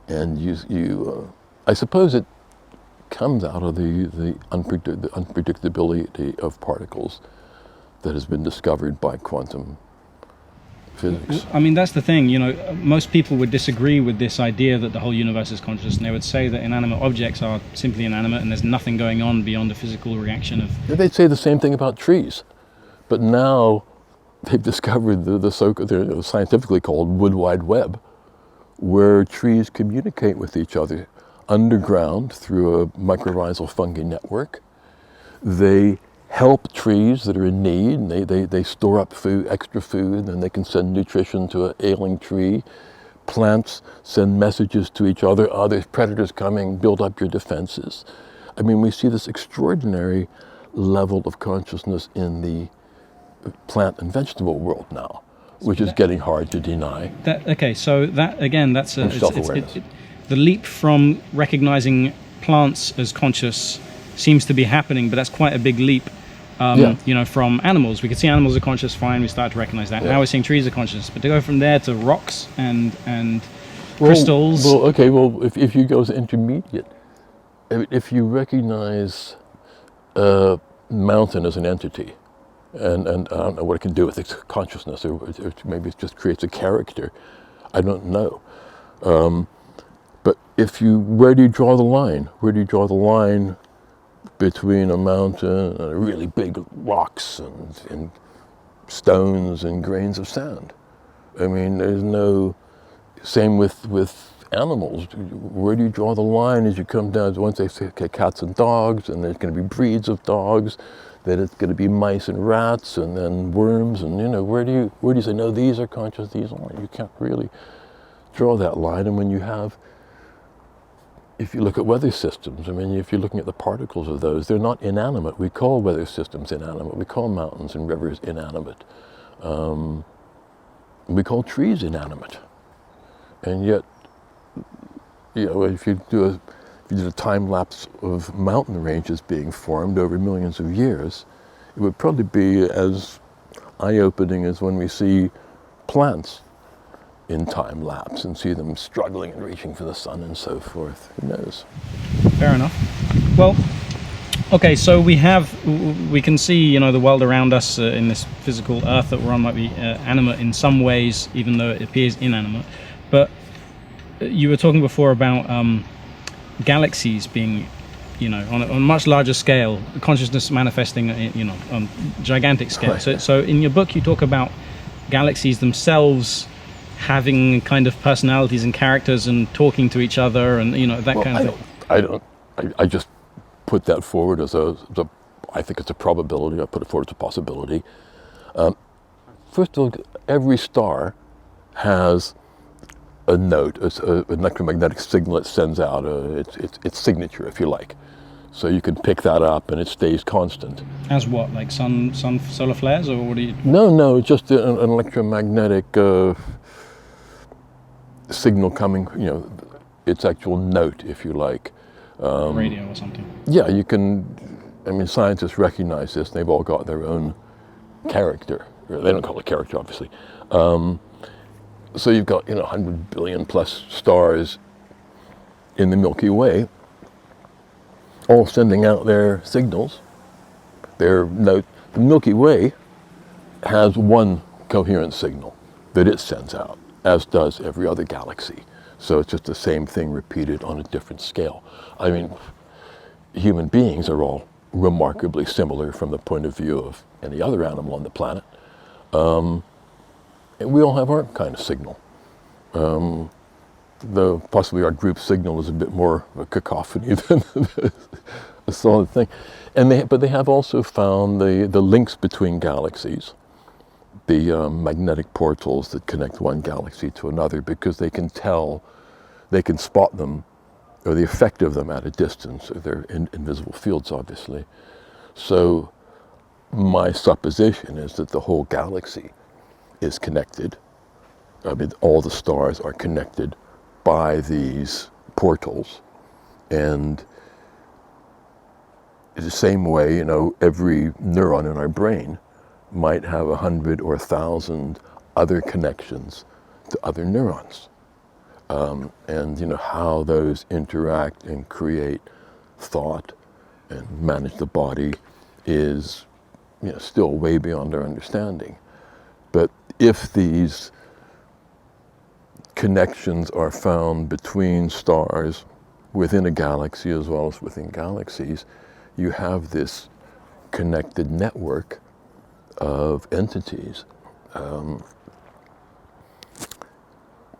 And I suppose it comes out of the unpredictability of particles that has been discovered by quantum physics. I mean, that's the thing, you know, most people would disagree with this idea that the whole universe is conscious, and they would say that inanimate objects are simply inanimate and there's nothing going on beyond the physical reaction of... They'd say the same thing about trees, but now they've discovered the so-called, scientifically called Wood Wide Web, where trees communicate with each other underground through a mycorrhizal fungi network. They help trees that are in need, and they store up food, extra food, and they can send nutrition to an ailing tree. Plants send messages to each other, there's predators coming, build up your defenses. I mean, we see this extraordinary level of consciousness in the plant and vegetable world now, which is getting hard to deny. Okay, so that, again, that's self-awareness. The leap from recognizing plants as conscious seems to be happening, but that's quite a big leap. You know, from animals. We could see animals are conscious, fine, we start to recognize that. Now we're seeing trees are conscious, but to go from there to rocks and crystals... If you go to intermediate, if you recognize a mountain as an entity, and I don't know what it can do with its consciousness, or maybe it just creates a character, I don't know. But where do you draw the line? Where do you draw the line between a mountain and really big rocks and stones and grains of sand? I mean, there's no... Same with animals. Where do you draw the line as you come down? Once they say, okay, cats and dogs, and there's going to be breeds of dogs, then it's going to be mice and rats, and then worms, and you know, where do you say, no, these are conscious, these aren't? You can't really draw that line. And when you have, if you look at weather systems, I mean, if you're looking at the particles of those, they're not inanimate. We call weather systems inanimate. We call mountains and rivers inanimate. We call trees inanimate. And yet, you know, if you did a time lapse of mountain ranges being formed over millions of years, it would probably be as eye-opening as when we see plants in time lapse and see them struggling and reaching for the sun and so forth. Who knows? Fair enough. Well, okay, so we can see, you know, the world around us in this physical earth that we're on might be animate in some ways, even though it appears inanimate. But you were talking before about galaxies being, you know, on a much larger scale, consciousness manifesting, you know, on gigantic scale. Right. So in your book you talk about galaxies themselves having kind of personalities and characters and talking to each other and, you know, that kind of thing. I just put that forward as I think it's a probability. I put it forward as a possibility. First of all, every star has a note, an electromagnetic signal it sends out, its signature, if you like. So you can pick that up and it stays constant. As what, like solar flares, or what do you... No, just an electromagnetic signal coming, you know, its actual note, if you like. Radio or something. Yeah, you can, I mean, scientists recognize this, and they've all got their own character. They don't call it character, obviously. So you've got, you know, 100 billion plus stars in the Milky Way, all sending out their signals. Their note. The Milky Way has one coherent signal that it sends out, as does every other galaxy. So it's just the same thing repeated on a different scale. I mean, human beings are all remarkably similar from the point of view of any other animal on the planet. And we all have our kind of signal. Though possibly our group signal is a bit more of a cacophony than a solid thing. But they have also found the links between galaxies, the magnetic portals that connect one galaxy to another, because they can spot them, or the effect of them at a distance. They're invisible fields, obviously. So my supposition is that the whole galaxy is connected. I mean, all the stars are connected by these portals. And in the same way, you know, every neuron in our brain might have 100 or 1,000 other connections to other neurons. And how those interact and create thought and manage the body is still way beyond our understanding. But if these connections are found between stars within a galaxy as well as within galaxies, you have this connected network of entities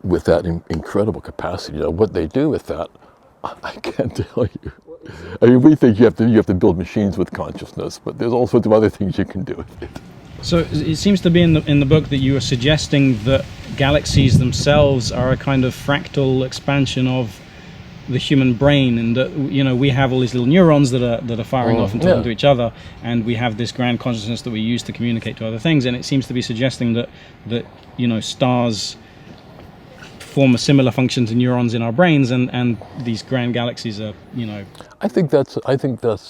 with that incredible capacity. What they do with that, I can't tell you. I mean, we think you have to build machines with consciousness, but there's all sorts of other things you can do with it. So it seems to be in the book that you are suggesting that galaxies themselves are a kind of fractal expansion of the human brain, and that we have all these little neurons that are firing off and talking to each other, and we have this grand consciousness that we use to communicate to other things. And it seems to be suggesting that stars form a similar function to neurons in our brains, and these grand galaxies are I think that's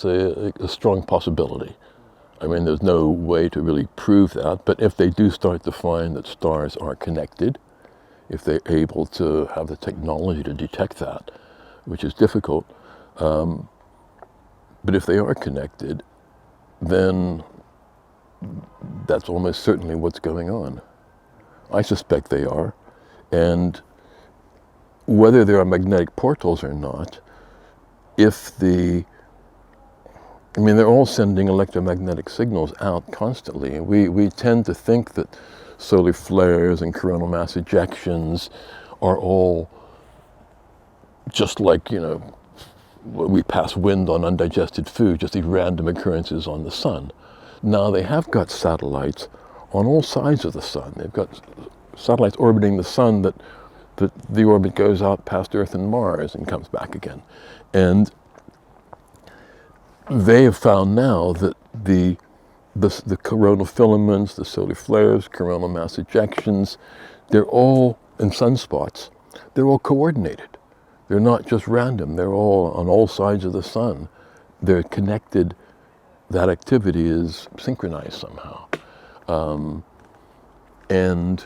a strong possibility. I mean, there's no way to really prove that, but if they do start to find that stars are connected, if they're able to have the technology to detect that, which is difficult, but if they are connected, then that's almost certainly what's going on. I suspect they are, and whether there are magnetic portals or not, they're all sending electromagnetic signals out constantly, and we tend to think that solar flares and coronal mass ejections are all just like, we pass wind on undigested food, just these random occurrences on the sun. Now they have got satellites on all sides of the sun. They've got satellites orbiting the sun that the orbit goes out past Earth and Mars and comes back again. And they have found now that the coronal filaments, the solar flares, coronal mass ejections, they're all, and sunspots, they're all coordinated. They're not just random. They're all on all sides of the sun. They're connected. That activity is synchronized somehow. And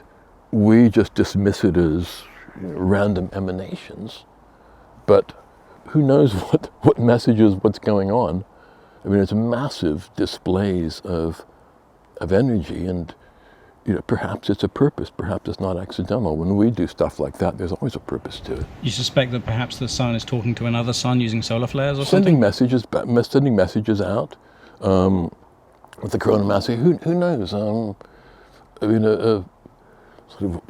we just dismiss it as random emanations. But who knows what messages, what's going on. I mean, it's massive displays of energy, and perhaps it's a purpose, perhaps it's not accidental. When we do stuff like that, there's always a purpose to it. You suspect that perhaps the sun is talking to another sun using solar flares or sending something? Sending messages out with the coronal mass. Who knows? I mean, a sort of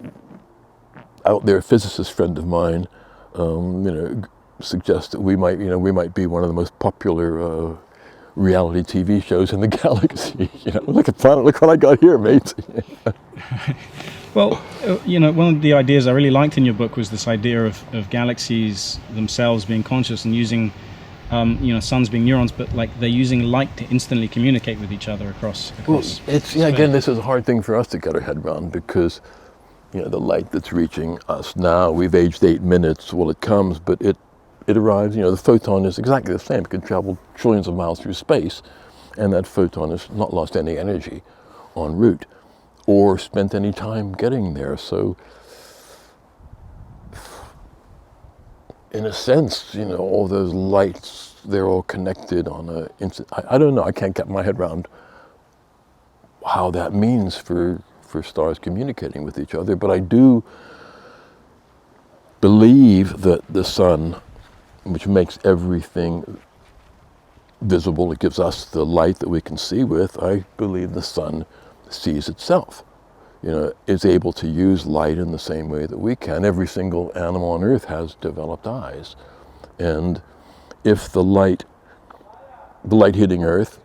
out there physicist friend of mine, suggests that we might be one of the most popular reality TV shows in the galaxy. Look at planet, look what I got here, mate. Well, one of the ideas I really liked in your book was this idea of galaxies themselves being conscious and using, suns being neurons, but like they're using light to instantly communicate with each other across it's again, this is a hard thing for us to get our head around, because the light that's reaching us now, we've aged 8 minutes. Well, it comes, but it arrives, the photon is exactly the same. It can travel trillions of miles through space, and that photon has not lost any energy en route or spent any time getting there. So in a sense, all those lights, they're all connected on a instant. I don't know, I can't get my head around how that means for stars communicating with each other, but I do believe that the sun, which makes everything visible, it gives us the light that we can see with, I believe the sun sees itself, is able to use light in the same way that we can. Every single animal on Earth has developed eyes. And if the light hitting Earth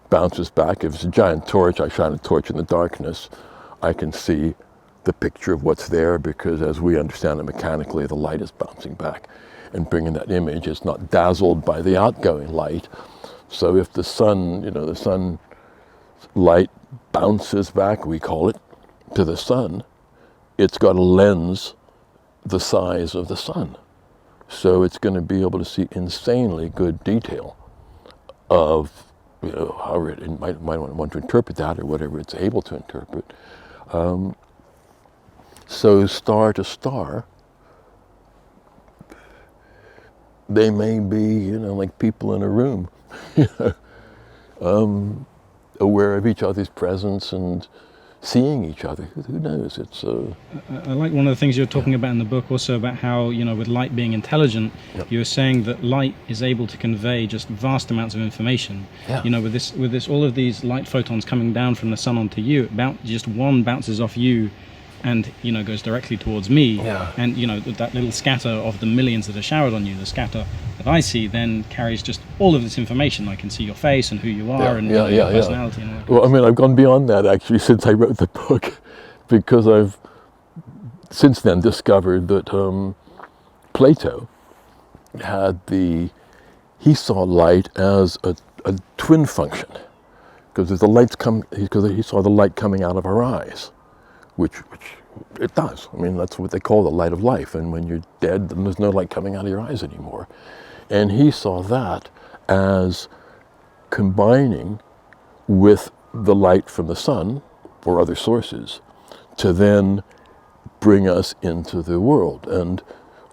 bounces back, if it's a giant torch, I shine a torch in the darkness, I can see the picture of what's there, because as we understand it mechanically, the light is bouncing back and bringing that image. It's not dazzled by the outgoing light. So if the sun, the sun light bounces back, we call it, to the sun, it's got a lens the size of the sun. So it's going to be able to see insanely good detail of, however it might want to interpret that, or whatever it's able to interpret. So star to star, they may be, like people in a room, aware of each other's presence and seeing each other. Who knows? It's I like one of the things you're talking about in the book also about how, with light being intelligent, you were saying that light is able to convey just vast amounts of information. Yeah. With this, all of these light photons coming down from the sun onto you, about just one bounces off you and, goes directly towards me. Yeah. And, that little scatter of the millions that are showered on you, the scatter that I see then carries just all of this information. I can see your face and who you are and your personality. And all that. Well, I mean, I've gone beyond that actually since I wrote the book, because I've since then discovered that Plato he saw light as a twin function, because he saw the light coming out of our eyes, which it does. I mean, that's what they call the light of life. And when you're dead, then there's no light coming out of your eyes anymore. And he saw that as combining with the light from the sun or other sources to then bring us into the world. And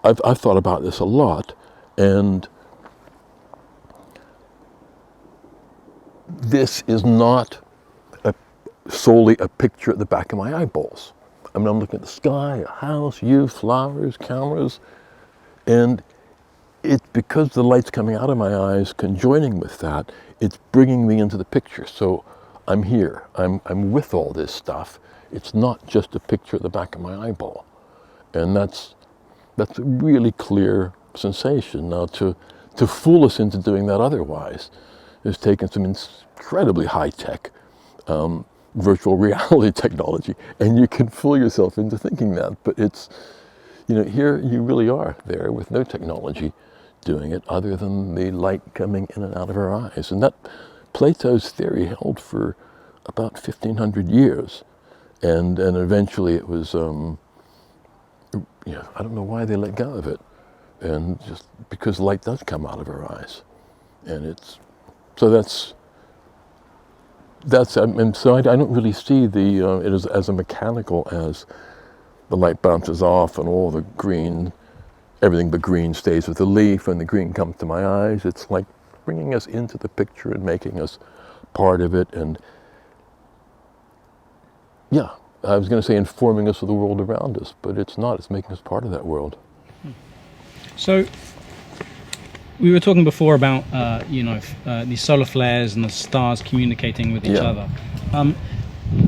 I've thought about this a lot, and this is not solely a picture at the back of my eyeballs. I mean, I'm looking at the sky, a house, you, flowers, cameras, and it's because the light's coming out of my eyes, conjoining with that, it's bringing me into the picture. So I'm here, I'm with all this stuff. It's not just a picture at the back of my eyeball. And that's a really clear sensation. Now, to fool us into doing that otherwise is taking some incredibly high-tech virtual reality technology, and you can fool yourself into thinking that. But it's, here you really are there with no technology doing it other than the light coming in and out of our eyes. And that Plato's theory held for about 1,500 years. And eventually it was, I don't know why they let go of it. And just because light does come out of our eyes. And and so I don't really see it as a mechanical as the light bounces off and all the green, everything but green stays with the leaf and the green comes to my eyes. It's like bringing us into the picture and making us part of it. And yeah, I was going to say informing us of the world around us, but it's not. It's making us part of that world. So we were talking before about these solar flares and the stars communicating with each other.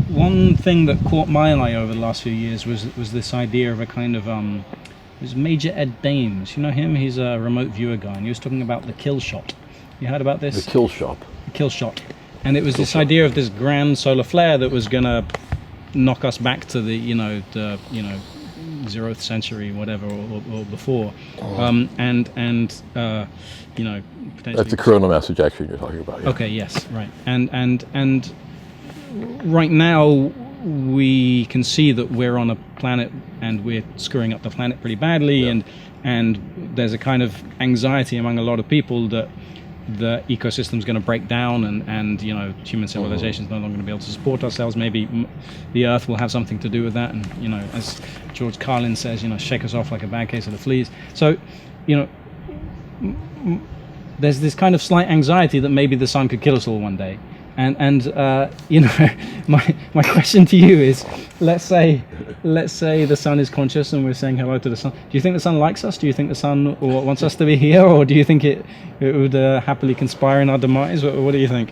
One thing that caught my eye over the last few years was this idea of a kind of it was Major Ed Dames. You know him? He's a remote viewer guy, and he was talking about the kill shot. You heard about this? The kill shot. The kill shot. And it was this idea of this grand solar flare that was going to knock us back to the 0th century, whatever, or before, potentially. That's the coronal mass ejection you're talking about. Yeah. Okay. Yes. Right. And right now we can see that we're on a planet and we're screwing up the planet pretty badly, and there's a kind of anxiety among a lot of people that the ecosystem's going to break down, and human civilization's no longer going to be able to support ourselves. Maybe the Earth will have something to do with that, and as George Carlin says, shake us off like a bad case of the fleas. So there's this kind of slight anxiety that maybe the sun could kill us all one day. And my question to you is, let's say the sun is conscious and we're saying hello to the sun. Do you think the sun likes us? Do you think the sun wants us to be here, or do you think it would happily conspire in our demise? What do you think?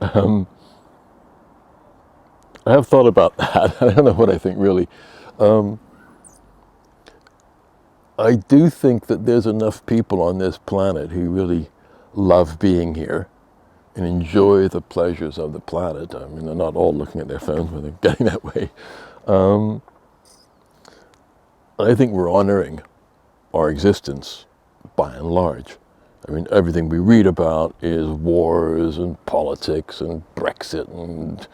I have thought about that. I don't know what I think really. I do think that there's enough people on this planet who really love being here and enjoy the pleasures of the planet. I mean, they're not all looking at their phones when they're getting that way. I think we're honoring our existence by and large. I mean, everything we read about is wars and politics and Brexit and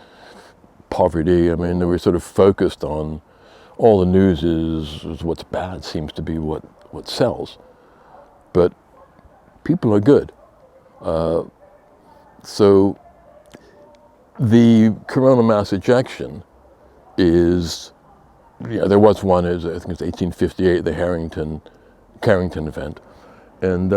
poverty. I mean, we're sort of focused on all the news is what's bad, seems to be what sells. But people are good. So the coronal mass ejection is yeah, there was one, I think it was 1858, the Carrington event. And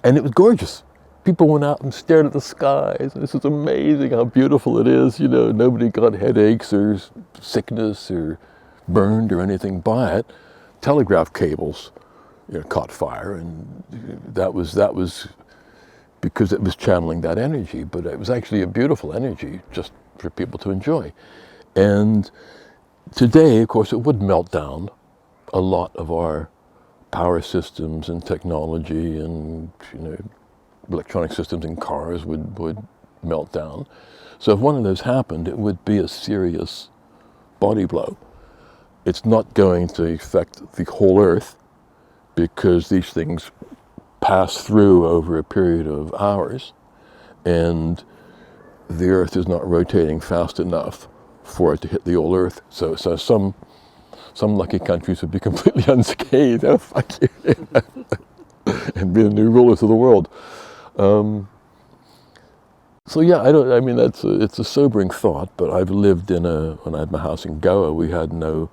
it was gorgeous. People went out and stared at the skies. This is amazing how beautiful it is. You know, nobody got headaches or sickness or burned or anything by it. Telegraph cables, you know, caught fire, and that was because it was channeling that energy. But it was actually a beautiful energy just for people to enjoy. And today, of course, it would melt down a lot of our power systems and technology, and you know, electronic systems in cars would melt down. So if one of those happened, it would be a serious body blow. It's not going to affect the whole Earth, because these things pass through over a period of hours, and the Earth is not rotating fast enough for it to hit the whole Earth. So some lucky countries would be completely unscathed. Oh, fuck you. And be the new rulers of the world. So yeah, it's a sobering thought, but I've lived when I had my house in Goa, we had no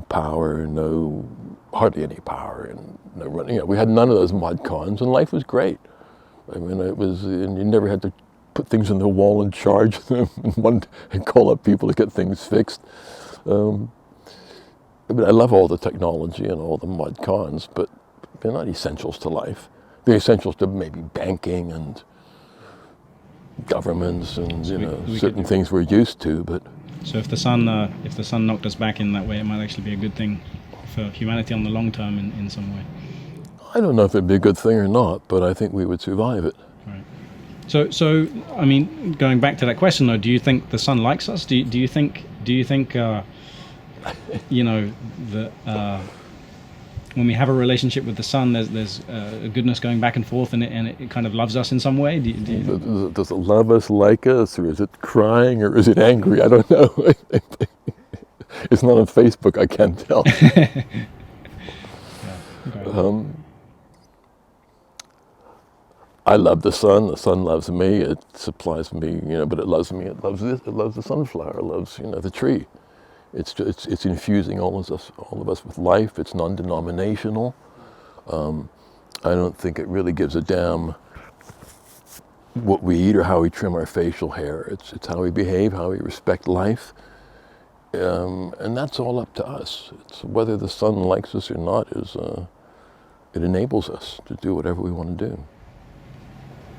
power, hardly any power, and no running. You know, we had none of those mod cons, and life was great. I mean, and you never had to put things on the wall and charge them and call up people to get things fixed. I love all the technology and all the mod cons, but they're not essentials to life. They're essentials to maybe banking and governments and certain things we're used to. But so if the sun knocked us back in that way, it might actually be a good thing for humanity on the long term in some way. I don't know if it'd be a good thing or not, but I think we would survive it. Right. So I mean, going back to that question though, do you think the sun likes us? Do you think you know, when we have a relationship with the sun, there's a goodness going back and forth, and it kind of loves us in some way? Does it love us, like us, or is it crying, or is it angry? I don't know. It's not on Facebook, I can't tell. Yeah. Okay. I love the sun loves me, it supplies me, you know, but it loves me, it loves this, it loves the sunflower, it loves, you know, the tree. It's infusing all of us with life. It's non-denominational. I don't think it really gives a damn what we eat or how we trim our facial hair. It's how we behave, how we respect life, and that's all up to us. It's whether the sun likes us or not it enables us to do whatever we want to do.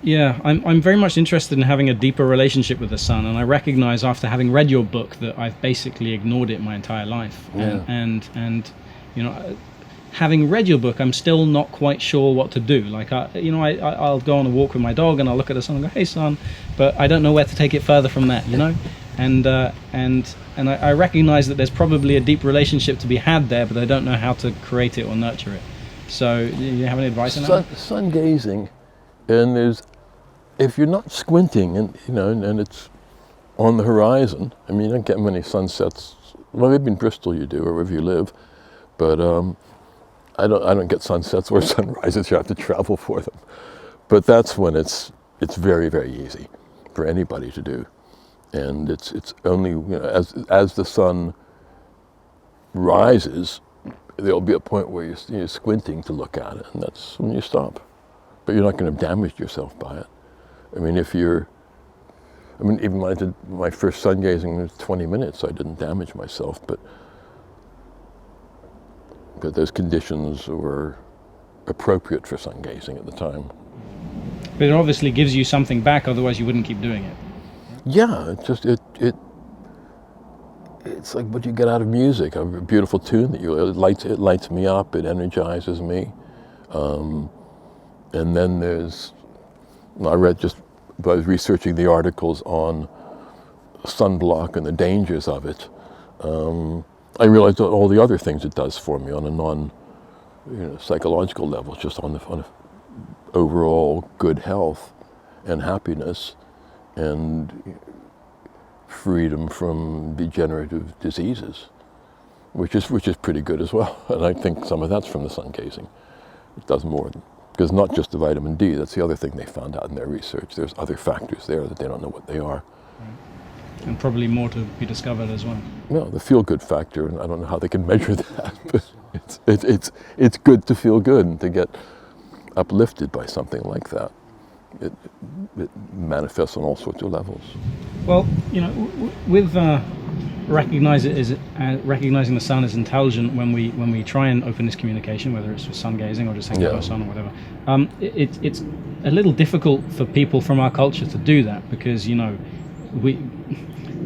Yeah, I'm very much interested in having a deeper relationship with the sun, and I recognize after having read your book that I've basically ignored it my entire life. Yeah. And you know, having read your book, I'm still not quite sure what to do. Like I'll go on a walk with my dog and I'll look at the sun and go, "Hey, sun," but I don't know where to take it further from that. You know, and I recognize that there's probably a deep relationship to be had there, but I don't know how to create it or nurture it. So, do you have any advice on that? Sun gazing, and if you're not squinting and and it's on the horizon, I mean, you don't get many sunsets. Well, maybe in Bristol you do, or wherever you live, but I don't get sunsets or sunrises. You have to travel for them. But that's when it's very, very easy for anybody to do, and it's only as the sun rises, there'll be a point where you're squinting to look at it, and that's when you stop. But you're not going to damage yourself by it. I mean, even when I did my first sun gazing, it was 20 minutes. I didn't damage myself, but those conditions were appropriate for sun gazing at the time. But it obviously gives you something back, otherwise you wouldn't keep doing it. Yeah, it's like what you get out of music, a beautiful tune that it lights me up, it energizes me. And then I was researching the articles on sunblock and the dangers of it. I realized all the other things it does for me on a psychological level, just on the overall good health and happiness and freedom from degenerative diseases, which is pretty good as well. And I think some of that's from the sun gazing. It does more because not just the vitamin D. That's the other thing they found out in their research. There's other factors there that they don't know what they are. And probably more to be discovered as well. Well, the feel-good factor, and I don't know how they can measure that, but it's good to feel good and to get uplifted by something like that. It manifests on all sorts of levels. Well, with recognizing the sun as intelligent when we try and open this communication, whether it's for sun gazing or just thinking about sun or whatever, it's a little difficult for people from our culture to do that because I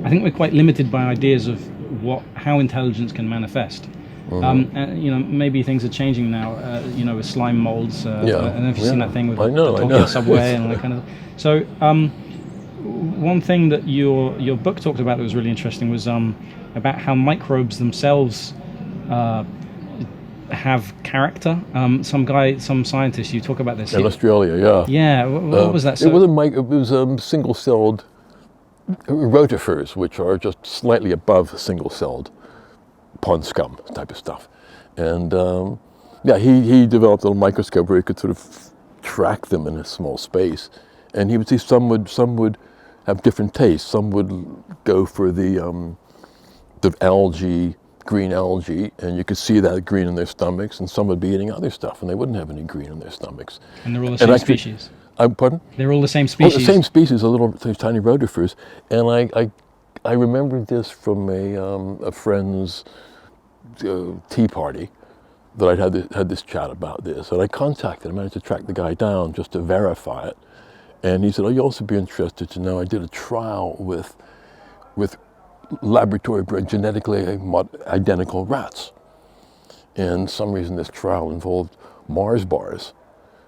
think we're quite limited by ideas of how intelligence can manifest. And, maybe things are changing now. With slime molds. I don't know if you've seen that thing with the Tokyo subway and all that kind of. So, one thing that your book talked about that was really interesting was about how microbes themselves have character. Some scientist, you talk about this in Australia. Yeah. Yeah. What was that? It was single-celled rotifers, which are just slightly above single-celled pond scum type of stuff. And he developed a little microscope where he could sort of track them in a small space. And he would see some would have different tastes. Some would go for the algae, green algae, and you could see that green in their stomachs, and some would be eating other stuff, and they wouldn't have any green in their stomachs. And they're all the same species? Pardon? They're all the same species? Oh, the same species, those tiny rotifers. And I remember this from a friend's tea party that I'd had this chat about this. And I contacted him, I managed to track the guy down just to verify it. And he said, "Oh, you'll also be interested to know I did a trial with laboratory-bred, genetically identical rats. And some reason this trial involved Mars bars.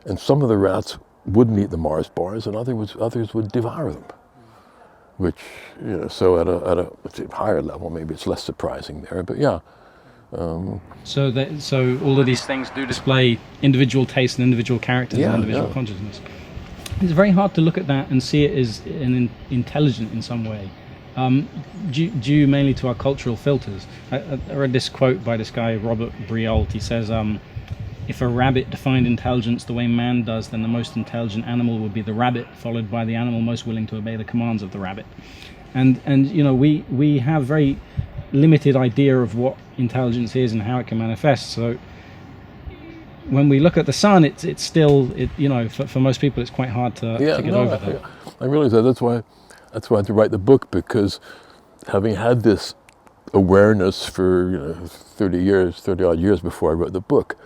And some of the rats wouldn't eat the Mars bars, and others would devour them. Which, so at a higher level, maybe it's less surprising there, but yeah." So all of these things do display individual tastes and individual characters and individual consciousness. It's very hard to look at that and see it as intelligent in some way, due mainly to our cultural filters. I read this quote by this guy, Robert Briolt. He says, if a rabbit defined intelligence the way man does, then the most intelligent animal would be the rabbit, followed by the animal most willing to obey the commands of the rabbit. And we have very limited idea of what intelligence is and how it can manifest. So when we look at the sun, it's still for most people it's quite hard to get over that. I realize that. That's why I had to write the book, because having had this awareness for 30 odd years before I wrote the book,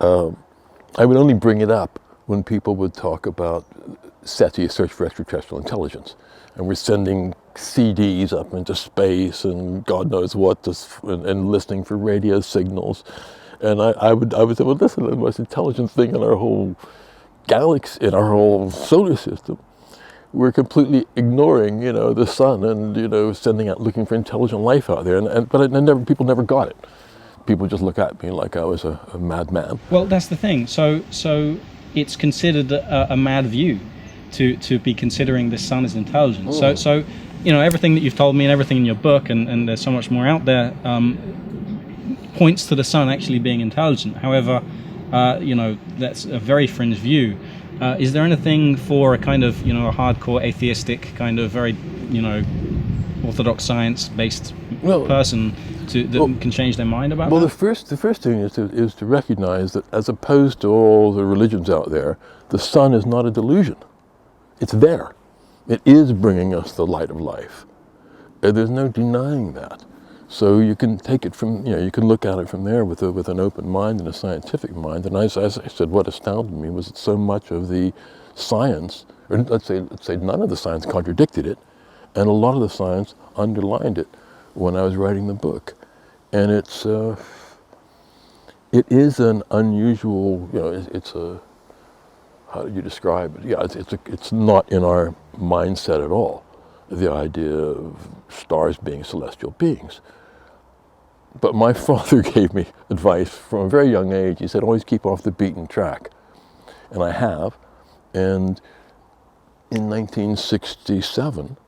I would only bring it up when people would talk about SETI, Search for Extraterrestrial Intelligence, and we're sending CDs up into space and God knows what, and listening for radio signals. And I would say, well, listen, the most intelligent thing in our whole galaxy, in our whole solar system, we're completely ignoring, the sun and, sending out, looking for intelligent life out there. But people never got it. People just look at me like I was a madman. Well, that's the thing. So it's considered a mad view to be considering the sun as intelligent. Oh. So everything that you've told me and everything in your book, and there's so much more out there, points to the sun actually being intelligent. However, that's a very fringe view. Is there anything for a kind of, a hardcore atheistic kind of very, orthodox science-based person that can change their mind about that? Well, the first thing is to recognize that, as opposed to all the religions out there, the sun is not a delusion. It's there. It is bringing us the light of life. There's no denying that. So you can take it from, you can look at it from there with an open mind and a scientific mind. And as I said, what astounded me was that so much of the science, or let's say none of the science contradicted it, and a lot of the science underlined it when I was writing the book. And it is an unusual, it's a, how do you describe it? Yeah, it's not in our mindset at all, the idea of stars being celestial beings. But my father gave me advice from a very young age. He said, always keep off the beaten track. And I have. And in 1967,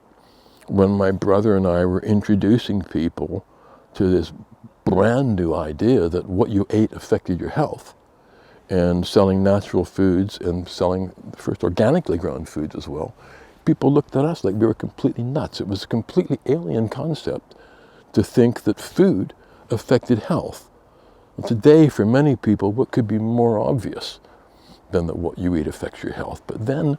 when my brother and I were introducing people to this brand new idea that what you ate affected your health, and selling natural foods and selling the first organically grown foods as well, people looked at us like we were completely nuts. It was a completely alien concept to think that food affected health. And today, for many people, what could be more obvious than that what you eat affects your health? But then,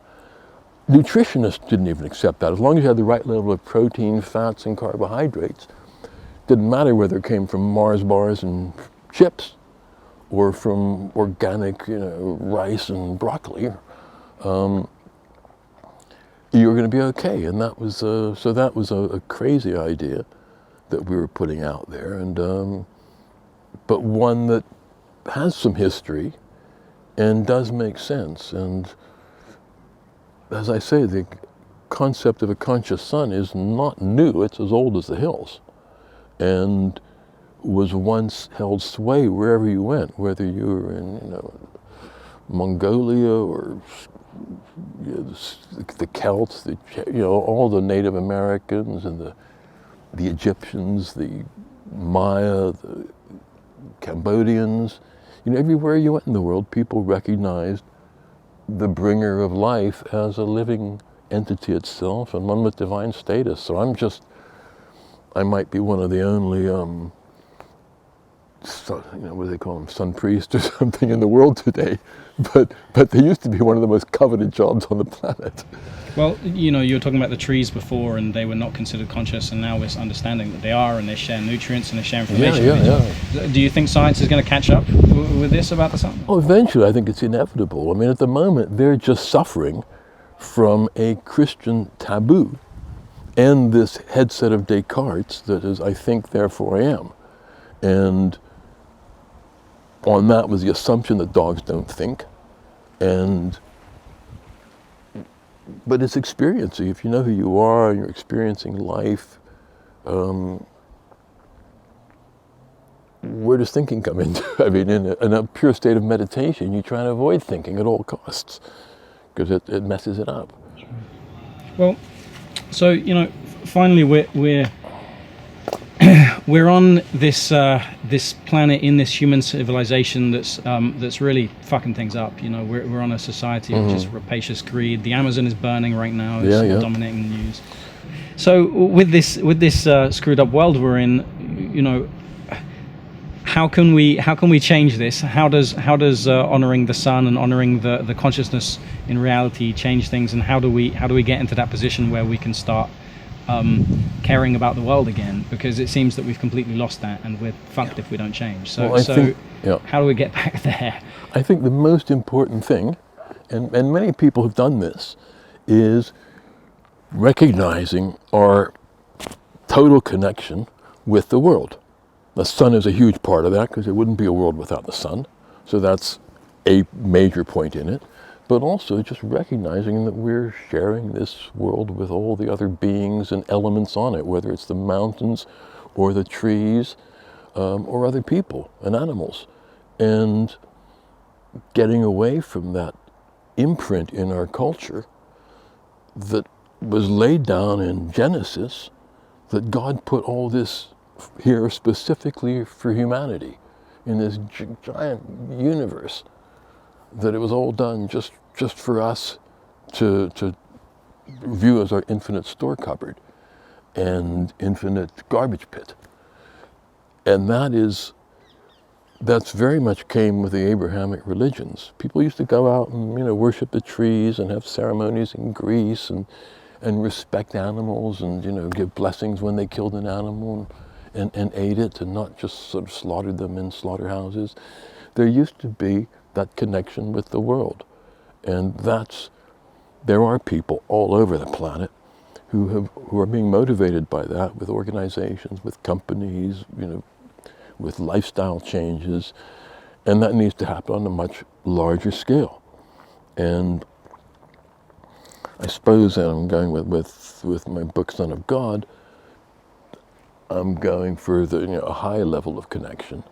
nutritionists didn't even accept that. As long as you had the right level of protein, fats, and carbohydrates, didn't matter whether it came from Mars bars and chips or from organic, rice and broccoli. You were going to be okay, and that was a crazy idea that we were putting out there, and but one that has some history and does make sense. And as I say, the concept of a conscious sun is not new. It's as old as the hills, and was once held sway wherever you went, whether you were in Mongolia or the Celts, all the Native Americans and the Egyptians, the Maya, the Cambodians. Everywhere you went in the world, people recognized the bringer of life as a living entity itself and one with divine status. So I might be one of the only, what do they call them, sun priest or something in the world today, but they used to be one of the most coveted jobs on the planet. Well, you were talking about the trees before, and they were not considered conscious, and now we're understanding that they are, and they share nutrients and they share information with each other. Do you think science is going to catch up with this about the sun? Oh, eventually, I think it's inevitable. I mean, at the moment, they're just suffering from a Christian taboo and this headset of Descartes that is, I think, therefore I am. And on that was the assumption that dogs don't think. But it's experiencing. If you know who you are and you're experiencing life, where does thinking come into? I mean, in a pure state of meditation, you try to avoid thinking at all costs because it messes it up. Well, so finally we're on this planet in this human civilization that's really fucking things up. We're on a society of just rapacious greed. The Amazon is burning right now. It's dominating the news. So with this screwed up world we're in, how can we change this? How does honoring the sun and honoring the consciousness in reality change things? And how do we get into that position where we can start caring about the world again? Because it seems that we've completely lost that, and we're fucked if we don't change. So, how do we get back there? I think the most important thing, and many people have done this, is recognizing our total connection with the world. The sun is a huge part of that, because there wouldn't be a world without the sun. So that's a major point in it. But also just recognizing that we're sharing this world with all the other beings and elements on it, whether it's the mountains or the trees or other people and animals. And getting away from that imprint in our culture that was laid down in Genesis, that God put all this here specifically for humanity in this giant universe, that it was all done just for us to view as our infinite store cupboard and infinite garbage pit. And that's very much came with the Abrahamic religions. People used to go out and worship the trees and have ceremonies in Greece and respect animals and give blessings when they killed an animal and ate it, and not just sort of slaughtered them in slaughterhouses. There used to be that connection with the world. And there are people all over the planet who are being motivated by that, with organizations, with companies, with lifestyle changes, and that needs to happen on a much larger scale. And I suppose that I'm going with my book, Son of God, I'm going for a high level of connection,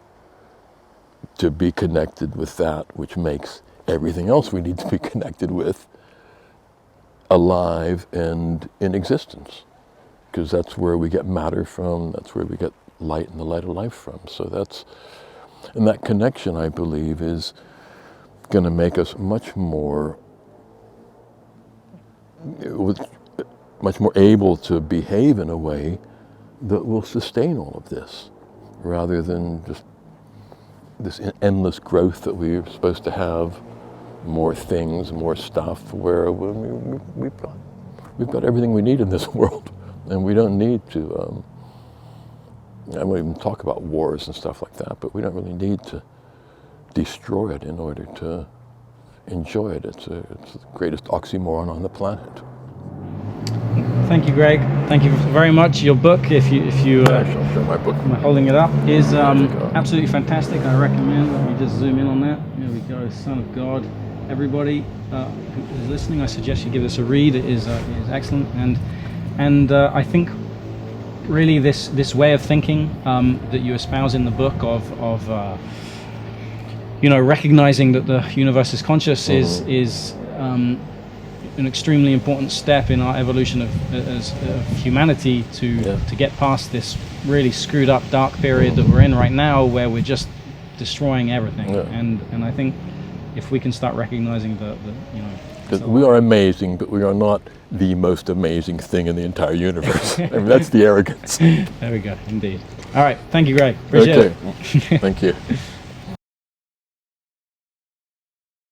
to be connected with that which makes everything else we need to be connected with alive and in existence, because that's where we get matter from, that's where we get light and the light of life from. So that connection, I believe, is going to make us much more, much more able to behave in a way that will sustain all of this, rather than just this endless growth that we're supposed to have, more things, more stuff, where we've got everything we need in this world, and we don't need to, I won't even talk about wars and stuff like that, but we don't really need to destroy it in order to enjoy it. It's the greatest oxymoron on the planet. Thank you, Greg. Thank you very much. Your book, if you I'll show my book. am holding it up, is absolutely fantastic. I recommend. Let me just zoom in on that. There we go. Son of God. Everybody who is listening, I suggest you give this a read. It is excellent, and I think really this way of thinking that you espouse in the book of recognizing that the universe is conscious is an extremely important step in our evolution of humanity to get past this really screwed up dark period that we're in right now, where we're just destroying everything. And I think if we can start recognizing that we are amazing, but we are not the most amazing thing in the entire universe. I mean, that's the arrogance. There we go, indeed. All right, thank you, Greg. Appreciate it. Thank you.